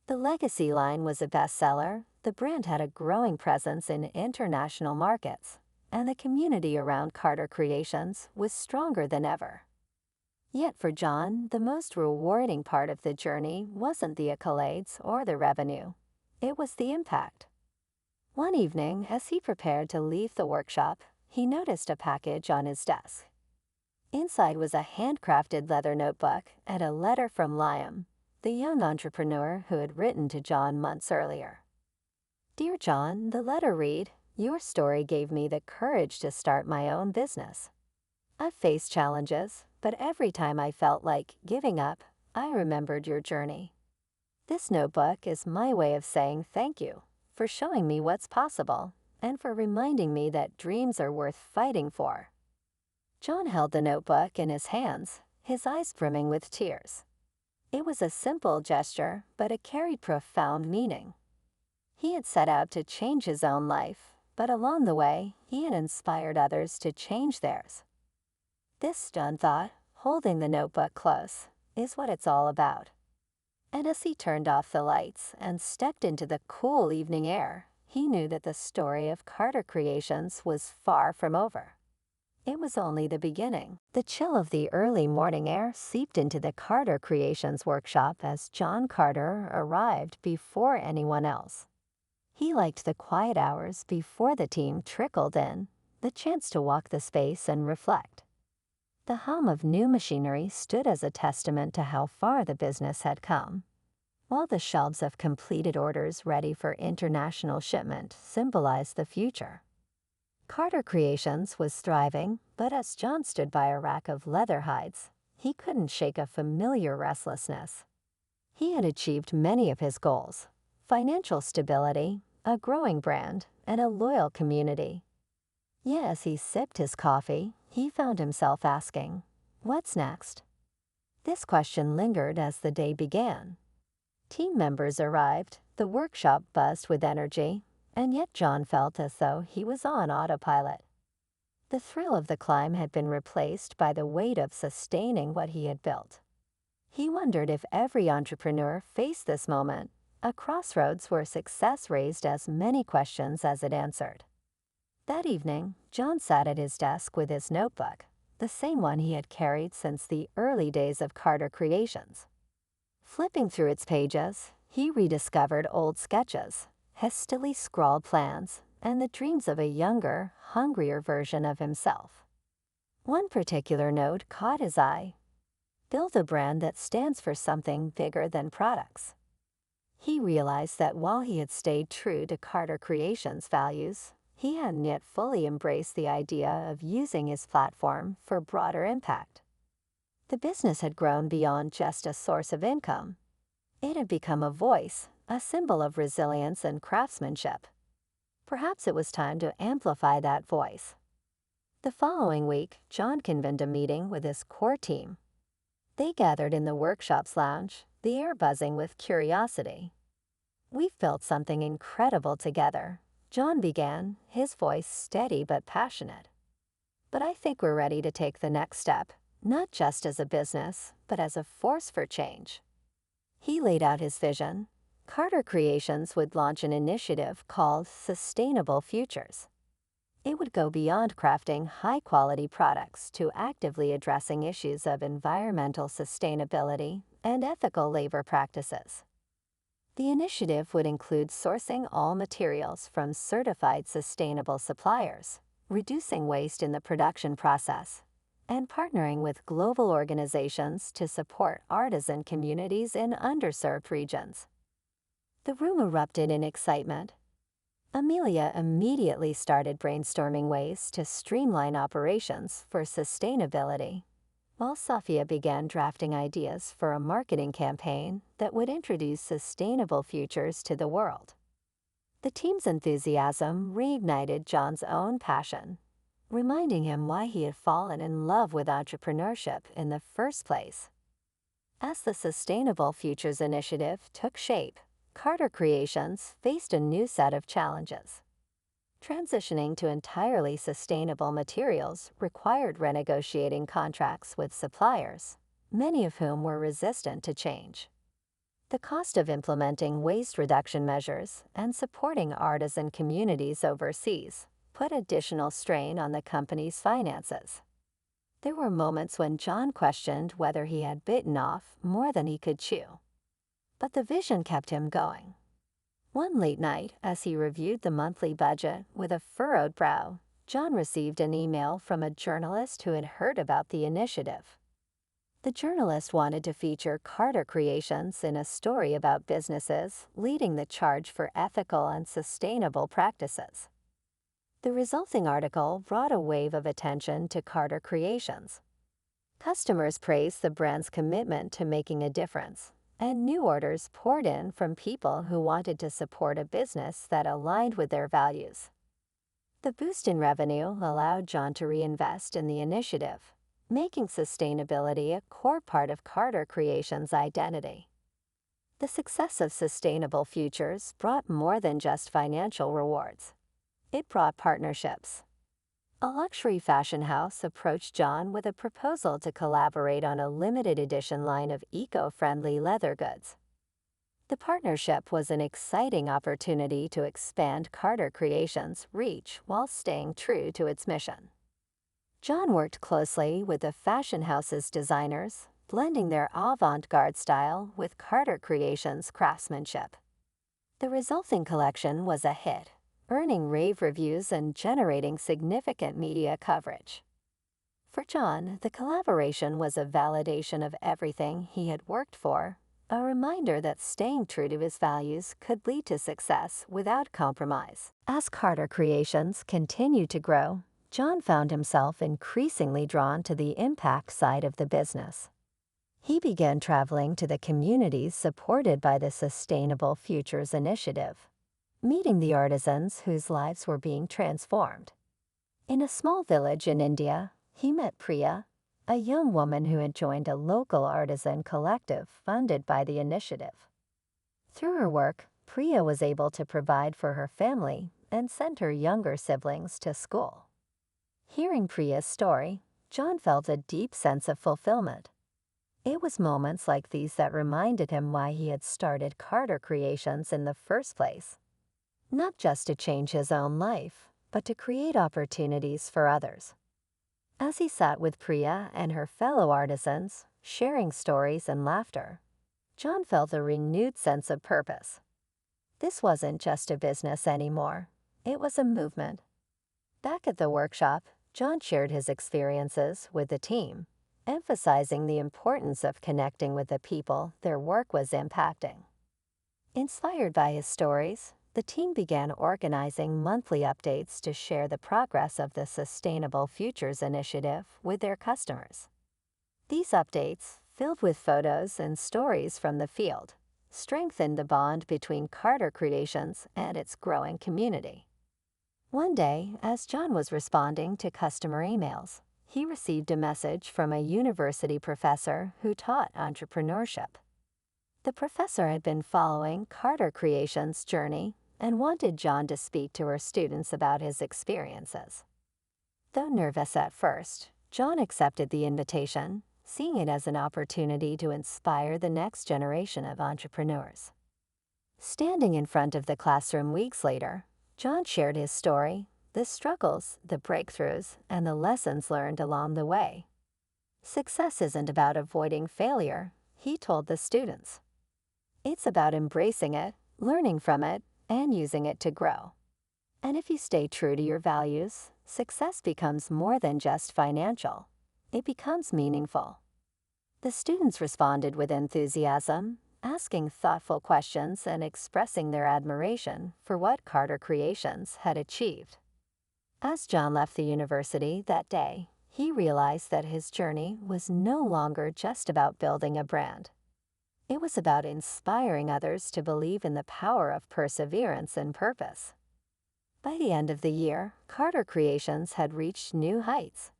The Legacy line was a bestseller, the brand had a growing presence in international markets, and the community around Carter Creations was stronger than ever. Yet for John, the most rewarding part of the journey wasn't the accolades or the revenue. It was the impact. One evening, as he prepared to leave the workshop, he noticed a package on his desk. Inside was a handcrafted leather notebook and a letter from Liam, the young entrepreneur who had written to John months earlier. "Dear John," the letter read, "your story gave me the courage to start my own business. I've faced challenges, but every time I felt like giving up, I remembered your journey. This notebook is my way of saying thank you for showing me what's possible and for reminding me that dreams are worth fighting for." John held the notebook in his hands, his eyes brimming with tears. It was a simple gesture, but it carried profound meaning. He had set out to change his own life, but along the way, he had inspired others to change theirs. This, John thought, holding the notebook close, is what it's all about. And as he turned off the lights and stepped into the cool evening air, he knew that the story of Carter Creations was far from over. It was only the beginning. The chill of the early morning air seeped into the Carter Creations workshop as John Carter arrived before anyone else. He liked the quiet hours before the team trickled in, the chance to walk the space and reflect. The hum of new machinery stood as a testament to how far the business had come, while the shelves of completed orders ready for international shipment symbolized the future. Carter Creations was thriving, but as John stood by a rack of leather hides, he couldn't shake a familiar restlessness. He had achieved many of his goals: financial stability, a growing brand, and a loyal community. Yet as he sipped his coffee, he found himself asking, "What's next?" This question lingered as the day began. Team members arrived, the workshop buzzed with energy, and yet John felt as though he was on autopilot. The thrill of the climb had been replaced by the weight of sustaining what he had built. He wondered if every entrepreneur faced this moment, a crossroads where success raised as many questions as it answered. That evening, John sat at his desk with his notebook, the same one he had carried since the early days of Carter Creations. Flipping through its pages, he rediscovered old sketches, hastily scrawled plans, and the dreams of a younger, hungrier version of himself. One particular note caught his eye: build a brand that stands for something bigger than products. He realized that while he had stayed true to Carter Creations' values, he hadn't yet fully embraced the idea of using his platform for broader impact. The business had grown beyond just a source of income. It had become a voice, a symbol of resilience and craftsmanship. Perhaps it was time to amplify that voice. The following week, John convened a meeting with his core team. They gathered in the workshop's lounge, the air buzzing with curiosity. "We've built something incredible together," John began, his voice steady but passionate. "But I think we're ready to take the next step, not just as a business, but as a force for change." He laid out his vision. Carter Creations would launch an initiative called Sustainable Futures. It would go beyond crafting high-quality products to actively addressing issues of environmental sustainability and ethical labor practices. The initiative would include sourcing all materials from certified sustainable suppliers, reducing waste in the production process, and partnering with global organizations to support artisan communities in underserved regions. The room erupted in excitement. Amelia immediately started brainstorming ways to streamline operations for sustainability, while Safia began drafting ideas for a marketing campaign that would introduce sustainable futures to the world. The team's enthusiasm reignited John's own passion, reminding him why he had fallen in love with entrepreneurship in the first place. As the Sustainable Futures Initiative took shape, Carter Creations faced a new set of challenges. Transitioning to entirely sustainable materials required renegotiating contracts with suppliers, many of whom were resistant to change. The cost of implementing waste reduction measures and supporting artisan communities overseas put additional strain on the company's finances. There were moments when John questioned whether he had bitten off more than he could chew. But the vision kept him going. One late night, as he reviewed the monthly budget with a furrowed brow, John received an email from a journalist who had heard about the initiative. The journalist wanted to feature Carter Creations in a story about businesses leading the charge for ethical and sustainable practices. The resulting article brought a wave of attention to Carter Creations. Customers praised the brand's commitment to making a difference, and new orders poured in from people who wanted to support a business that aligned with their values. The boost in revenue allowed John to reinvest in the initiative, making sustainability a core part of Carter Creations' identity. The success of Sustainable Futures brought more than just financial rewards. It brought partnerships. A luxury fashion house approached John with a proposal to collaborate on a limited edition line of eco-friendly leather goods. The partnership was an exciting opportunity to expand Carter Creations' reach while staying true to its mission. John worked closely with the fashion house's designers, blending their avant-garde style with Carter Creations' craftsmanship. The resulting collection was a hit, earning rave reviews and generating significant media coverage. For John, the collaboration was a validation of everything he had worked for, a reminder that staying true to his values could lead to success without compromise. As Carter Creations continued to grow, John found himself increasingly drawn to the impact side of the business. He began traveling to the communities supported by the Sustainable Futures Initiative, meeting the artisans whose lives were being transformed. In a small village in India, he met Priya, a young woman who had joined a local artisan collective funded by the initiative. Through her work, Priya was able to provide for her family and send her younger siblings to school. Hearing Priya's story, John felt a deep sense of fulfillment. It was moments like these that reminded him why he had started Carter Creations in the first place. Not just to change his own life, but to create opportunities for others. As he sat with Priya and her fellow artisans, sharing stories and laughter, John felt a renewed sense of purpose. This wasn't just a business anymore, it was a movement. Back at the workshop, John shared his experiences with the team, emphasizing the importance of connecting with the people their work was impacting. Inspired by his stories, the team began organizing monthly updates to share the progress of the Sustainable Futures Initiative with their customers. These updates, filled with photos and stories from the field, strengthened the bond between Carter Creations and its growing community. One day, as John was responding to customer emails, he received a message from a university professor who taught entrepreneurship. The professor had been following Carter Creations' journey and wanted John to speak to her students about his experiences. Though nervous at first, John accepted the invitation, seeing it as an opportunity to inspire the next generation of entrepreneurs. Standing in front of the classroom weeks later, John shared his story, the struggles, the breakthroughs, and the lessons learned along the way. Success isn't about avoiding failure, he told the students. It's about embracing it, learning from it, and using it to grow. And if you stay true to your values, success becomes more than just financial. It becomes meaningful. The students responded with enthusiasm, asking thoughtful questions and expressing their admiration for what Carter Creations had achieved. As John left the university that day, he realized that his journey was no longer just about building a brand. It was about inspiring others to believe in the power of perseverance and purpose. By the end of the year, Carter Creations had reached new heights.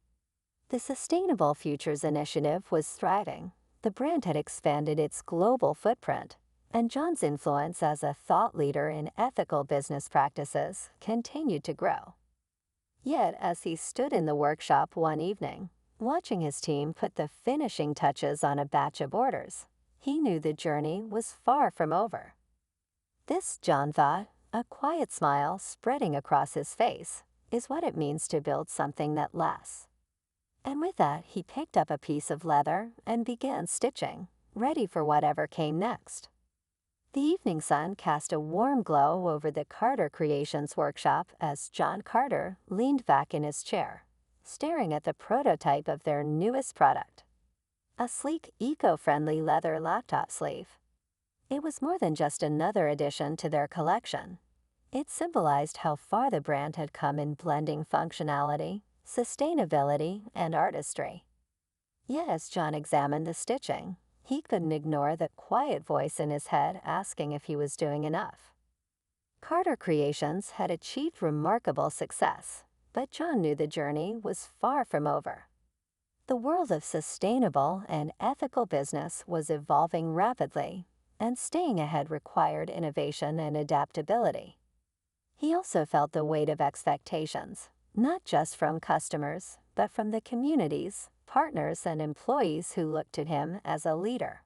The Sustainable Futures Initiative was thriving. The brand had expanded its global footprint, and John's influence as a thought leader in ethical business practices continued to grow. Yet, as he stood in the workshop one evening, watching his team put the finishing touches on a batch of orders, he knew the journey was far from over. This, John thought, a quiet smile spreading across his face, is what it means to build something that lasts. And with that, he picked up a piece of leather and began stitching, ready for whatever came next. The evening sun cast a warm glow over the Carter Creations workshop as John Carter leaned back in his chair, staring at the prototype of their newest product, a sleek, eco-friendly leather laptop sleeve. It was more than just another addition to their collection. It symbolized how far the brand had come in blending functionality, sustainability, and artistry. Yet as John examined the stitching, he couldn't ignore the quiet voice in his head asking if he was doing enough. Carter Creations had achieved remarkable success, but John knew the journey was far from over. The world of sustainable and ethical business was evolving rapidly, and staying ahead required innovation and adaptability. He also felt the weight of expectations, not just from customers, but from the communities, partners, and employees who looked to him as a leader.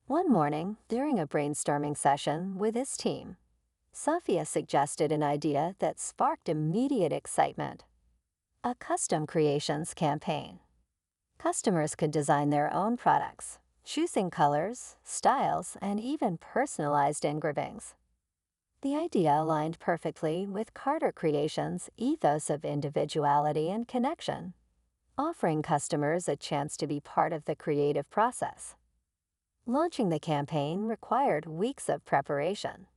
One morning, during a brainstorming session with his team, Safia suggested an idea that sparked immediate excitement: a custom creations campaign. Customers could design their own products, choosing colors, styles, and even personalized engravings. The idea aligned perfectly with Carter Creations' ethos of individuality and connection, offering customers a chance to be part of the creative process. Launching the campaign required weeks of preparation.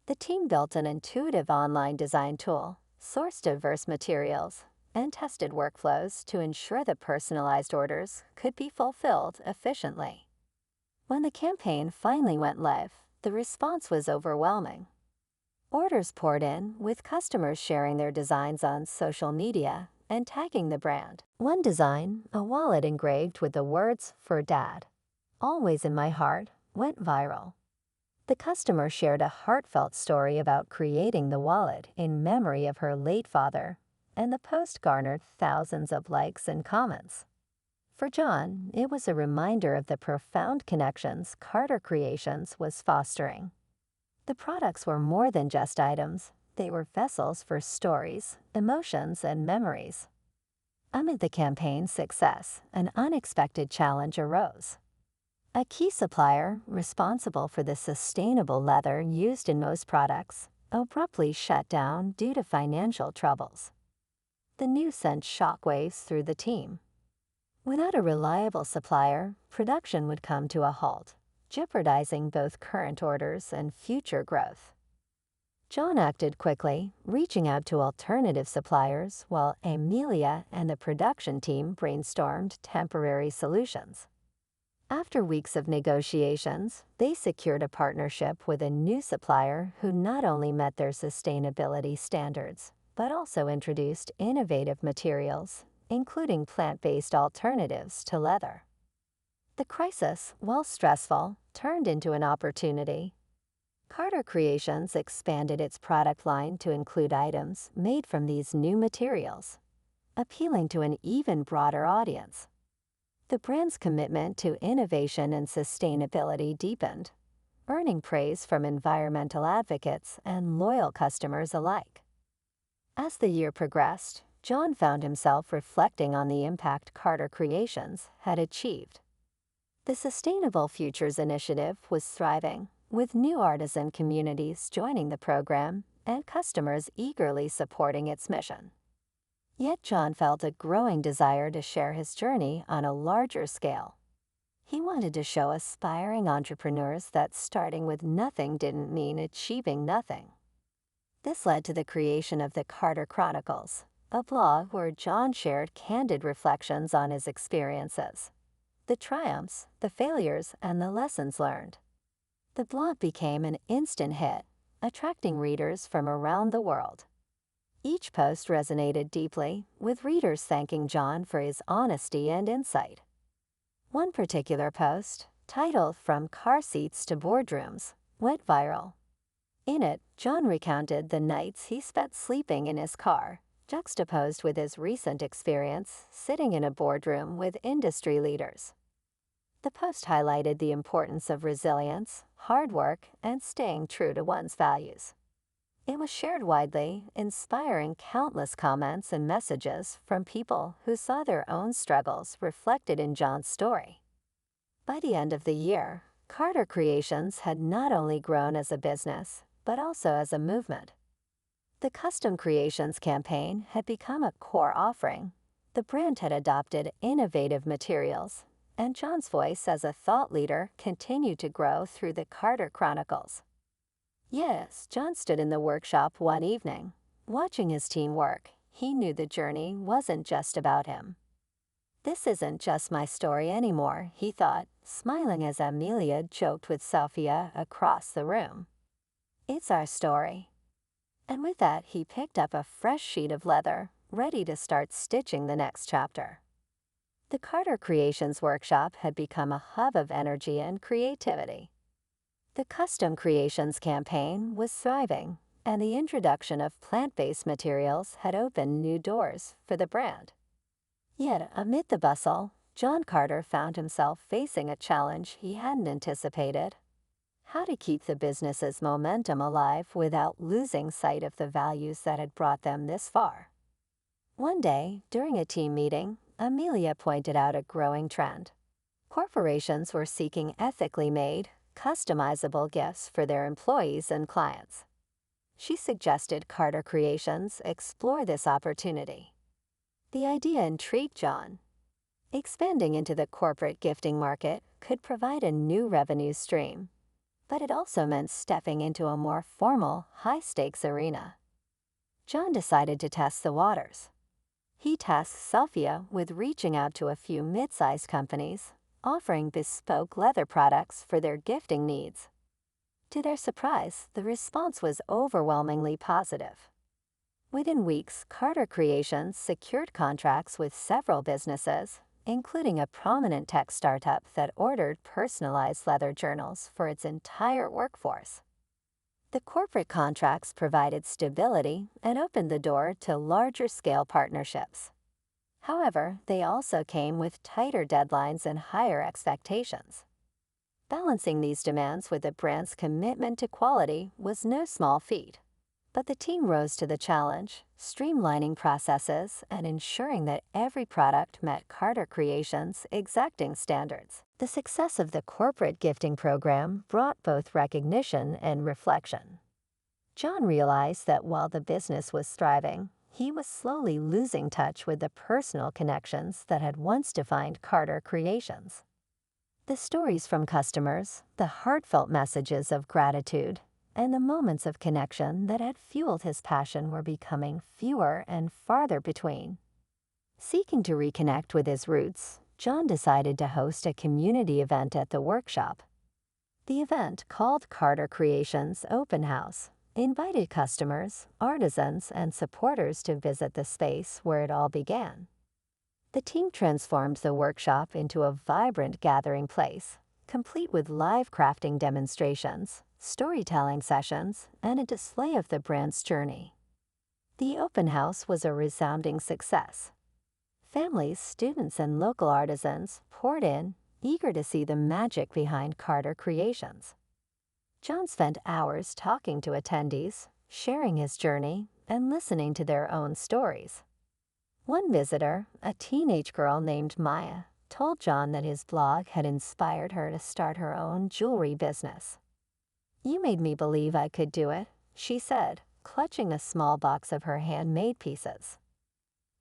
The team built an intuitive online design tool, sourced diverse materials, and tested workflows to ensure that personalized orders could be fulfilled efficiently. When the campaign finally went live, the response was overwhelming. Orders poured in, with customers sharing their designs on social media and tagging the brand. One design, a wallet engraved with the words "For Dad, always in my heart," went viral. The customer shared a heartfelt story about creating the wallet in memory of her late father, and the post garnered thousands of likes and comments. For John, it was a reminder of the profound connections Carter Creations was fostering. The products were more than just items; they were vessels for stories, emotions, and memories. Amid the campaign's success, an unexpected challenge arose. A key supplier, responsible for the sustainable leather used in most products, abruptly shut down due to financial troubles. The news sent shockwaves through the team. Without a reliable supplier, production would come to a halt, jeopardizing both current orders and future growth. John acted quickly, reaching out to alternative suppliers while Amelia and the production team brainstormed temporary solutions. After weeks of negotiations, they secured a partnership with a new supplier who not only met their sustainability standards, but also introduced innovative materials, including plant-based alternatives to leather. The crisis, while stressful, turned into an opportunity. Carter Creations expanded its product line to include items made from these new materials, appealing to an even broader audience. The brand's commitment to innovation and sustainability deepened, earning praise from environmental advocates and loyal customers alike. As the year progressed, John found himself reflecting on the impact Carter Creations had achieved. The Sustainable Futures Initiative was thriving, with new artisan communities joining the program and customers eagerly supporting its mission. Yet John felt a growing desire to share his journey on a larger scale. He wanted to show aspiring entrepreneurs that starting with nothing didn't mean achieving nothing. This led to the creation of the Carter Chronicles, a blog where John shared candid reflections on his experiences, the triumphs, the failures, and the lessons learned. The blog became an instant hit, attracting readers from around the world. Each post resonated deeply, with readers thanking John for his honesty and insight. One particular post, titled "From Car Seats to Boardrooms," went viral. In it, John recounted the nights he spent sleeping in his car, juxtaposed with his recent experience sitting in a boardroom with industry leaders. The post highlighted the importance of resilience, hard work, and staying true to one's values. It was shared widely, inspiring countless comments and messages from people who saw their own struggles reflected in John's story. By the end of the year, Carter Creations had not only grown as a business, but also as a movement. The Custom Creations campaign had become a core offering. The brand had adopted innovative materials, and John's voice as a thought leader continued to grow through the Carter Chronicles. Yes, John stood in the workshop one evening. Watching his team work, he knew the journey wasn't just about him. "This isn't just my story anymore," he thought, smiling as Amelia joked with Sophia across the room. "It's our story." And with that, he picked up a fresh sheet of leather, ready to start stitching the next chapter. The Carter Creations workshop had become a hub of energy and creativity. The Custom Creations campaign was thriving, and the introduction of plant-based materials had opened new doors for the brand. Yet, amid the bustle, John Carter found himself facing a challenge he hadn't anticipated: how to keep the business's momentum alive without losing sight of the values that had brought them this far. One day, during a team meeting, Amelia pointed out a growing trend. Corporations were seeking ethically made, customizable gifts for their employees and clients. She suggested Carter Creations explore this opportunity. The idea intrigued John. Expanding into the corporate gifting market could provide a new revenue stream, but it also meant stepping into a more formal, high-stakes arena. John decided to test the waters. He tasked Sophia with reaching out to a few mid-sized companies, offering bespoke leather products for their gifting needs. To their surprise, the response was overwhelmingly positive. Within weeks, Carter Creations secured contracts with several businesses, including a prominent tech startup that ordered personalized leather journals for its entire workforce. The corporate contracts provided stability and opened the door to larger-scale partnerships. However, they also came with tighter deadlines and higher expectations. Balancing these demands with the brand's commitment to quality was no small feat. But the team rose to the challenge, streamlining processes and ensuring that every product met Carter Creations' exacting standards. The success of the corporate gifting program brought both recognition and reflection. John realized that while the business was thriving, he was slowly losing touch with the personal connections that had once defined Carter Creations. The stories from customers, the heartfelt messages of gratitude, and the moments of connection that had fueled his passion were becoming fewer and farther between. Seeking to reconnect with his roots, John decided to host a community event at the workshop. The event, called Carter Creations Open House, invited customers, artisans, and supporters to visit the space where it all began. The team transformed the workshop into a vibrant gathering place, complete with live crafting demonstrations, storytelling sessions, and a display of the brand's journey. The open house was a resounding success. Families, students, and local artisans poured in, eager to see the magic behind Carter Creations. John spent hours talking to attendees, sharing his journey, and listening to their own stories. One visitor, a teenage girl named Maya, told John that his blog had inspired her to start her own jewelry business. "You made me believe I could do it," she said, clutching a small box of her handmade pieces.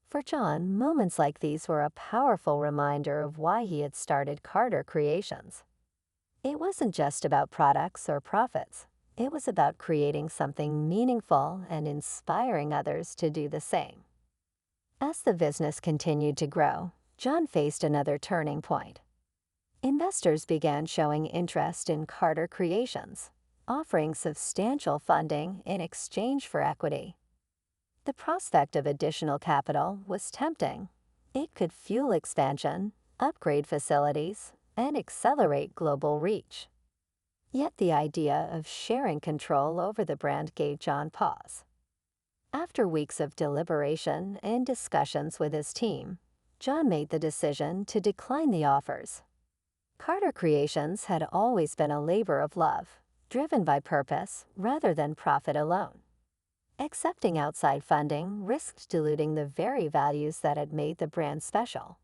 For John, moments like these were a powerful reminder of why he had started Carter Creations. It wasn't just about products or profits. It was about creating something meaningful and inspiring others to do the same. As the business continued to grow, John faced another turning point. Investors began showing interest in Carter Creations, offering substantial funding in exchange for equity. The prospect of additional capital was tempting. It could fuel expansion, upgrade facilities, and accelerate global reach. Yet the idea of sharing control over the brand gave John pause. After weeks of deliberation and discussions with his team, John made the decision to decline the offers. Carter Creations had always been a labor of love, driven by purpose rather than profit alone. Accepting outside funding risked diluting the very values that had made the brand special.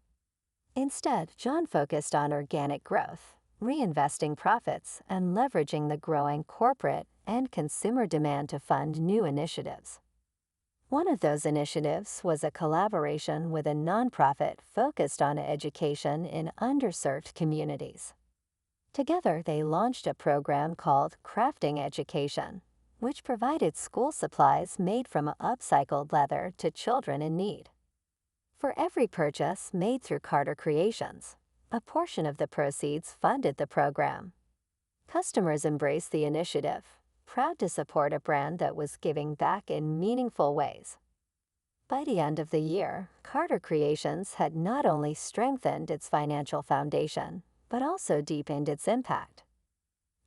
Instead, John focused on organic growth, reinvesting profits and leveraging the growing corporate and consumer demand to fund new initiatives. One of those initiatives was a collaboration with a nonprofit focused on education in underserved communities. Together, they launched a program called Crafting Education, which provided school supplies made from upcycled leather to children in need. For every purchase made through Carter Creations, a portion of the proceeds funded the program. Customers embraced the initiative, proud to support a brand that was giving back in meaningful ways. By the end of the year, Carter Creations had not only strengthened its financial foundation, but also deepened its impact.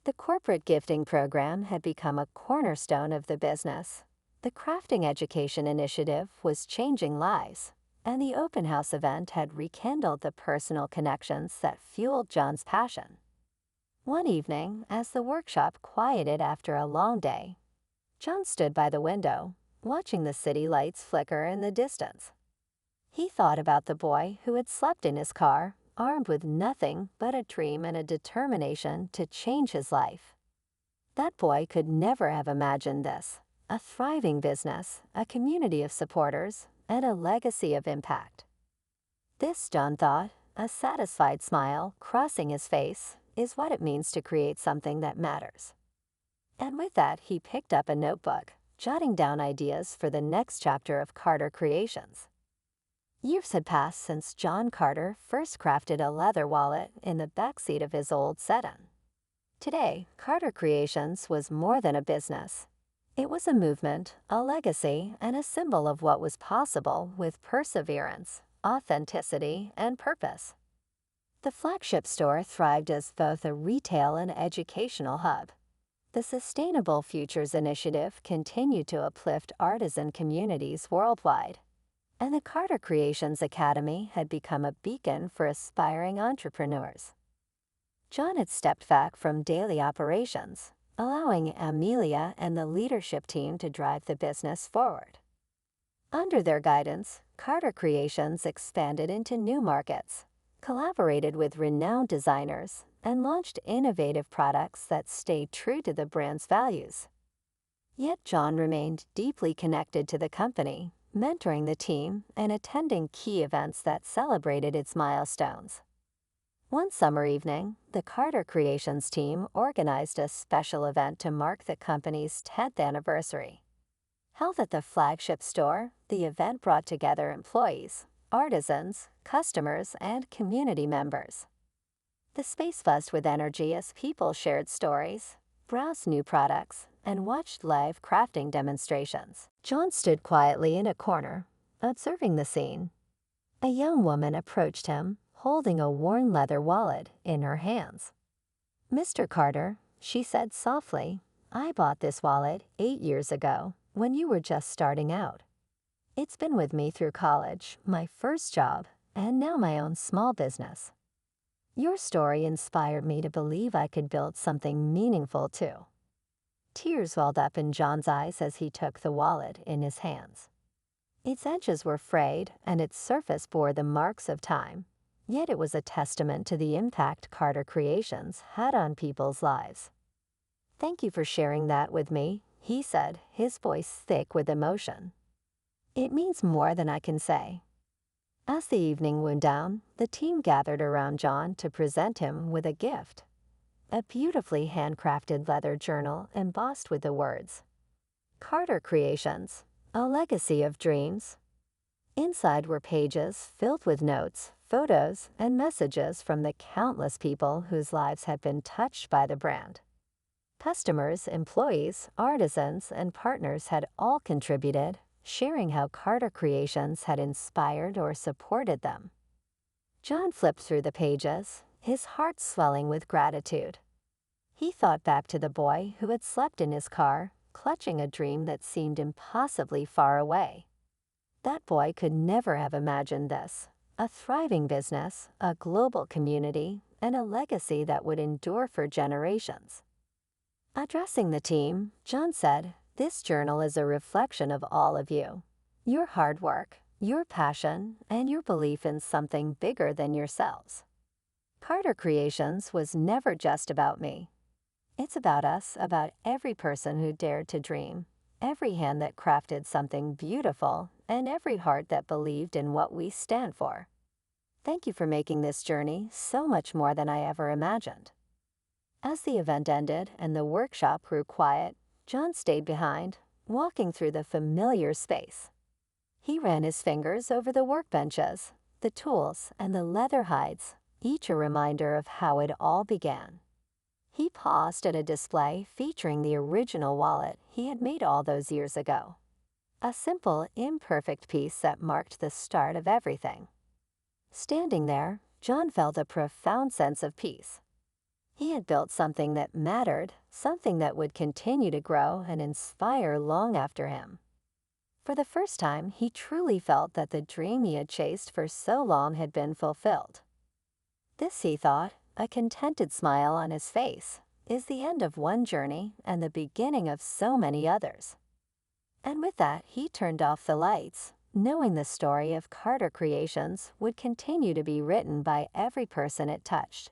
The corporate gifting program had become a cornerstone of the business. The crafting education initiative was changing lives, and the open house event had rekindled the personal connections that fueled John's passion. One evening, as the workshop quieted after a long day, John stood by the window, watching the city lights flicker in the distance. He thought about the boy who had slept in his car, armed with nothing but a dream and a determination to change his life. That boy could never have imagined this: a thriving business, a community of supporters, and a legacy of impact. This, John thought, a satisfied smile crossing his face, is what it means to create something that matters. And with that, he picked up a notebook, jotting down ideas for the next chapter of Carter Creations. Years had passed since John Carter first crafted a leather wallet in the backseat of his old sedan. Today, Carter Creations was more than a business. It was a movement, a legacy, and a symbol of what was possible with perseverance, authenticity, and purpose. The flagship store thrived as both a retail and educational hub. The Sustainable Futures Initiative continued to uplift artisan communities worldwide, and the Carter Creations Academy had become a beacon for aspiring entrepreneurs. John had stepped back from daily operations, allowing Amelia and the leadership team to drive the business forward. Under their guidance, Carter Creations expanded into new markets, collaborated with renowned designers, and launched innovative products that stayed true to the brand's values. Yet John remained deeply connected to the company, mentoring the team and attending key events that celebrated its milestones. One summer evening, the Carter Creations team organized a special event to mark the company's 10th anniversary. Held at the flagship store, the event brought together employees, artisans, customers, and community members. The space buzzed with energy as people shared stories, browsed new products, and watched live crafting demonstrations. John stood quietly in a corner, observing the scene. A young woman approached him, holding a worn leather wallet in her hands. "Mr. Carter," she said softly, "I bought this wallet 8 years ago, when you were just starting out. It's been with me through college, my first job, and now my own small business. Your story inspired me to believe I could build something meaningful too." Tears welled up in John's eyes as he took the wallet in his hands. Its edges were frayed and its surface bore the marks of time, yet it was a testament to the impact Carter Creations had on people's lives. "Thank you for sharing that with me," he said, his voice thick with emotion. "It means more than I can say." As the evening wound down, the team gathered around John to present him with a gift: a beautifully handcrafted leather journal embossed with the words, "Carter Creations, a legacy of dreams." Inside were pages filled with notes, photos, and messages from the countless people whose lives had been touched by the brand. Customers, employees, artisans, and partners had all contributed, sharing how Carter Creations had inspired or supported them. John flipped through the pages, his heart swelling with gratitude. He thought back to the boy who had slept in his car, clutching a dream that seemed impossibly far away. That boy could never have imagined this: a thriving business, a global community, and a legacy that would endure for generations. Addressing the team, John said, "This journal is a reflection of all of you. Your hard work, your passion, and your belief in something bigger than yourselves. Carter Creations was never just about me. It's about us, about every person who dared to dream, every hand that crafted something beautiful, and every heart that believed in what we stand for. Thank you for making this journey so much more than I ever imagined." As the event ended and the workshop grew quiet, John stayed behind, walking through the familiar space. He ran his fingers over the workbenches, the tools, and the leather hides, each a reminder of how it all began. He paused at a display featuring the original wallet he had made all those years ago. a simple, imperfect piece that marked the start of everything. Standing there, John felt a profound sense of peace. He had built something that mattered, something that would continue to grow and inspire long after him. For the first time, he truly felt that the dream he had chased for so long had been fulfilled. This, he thought, a contented smile on his face, is the end of one journey and the beginning of so many others. And with that, he turned off the lights, knowing the story of Carter Creations would continue to be written by every person it touched.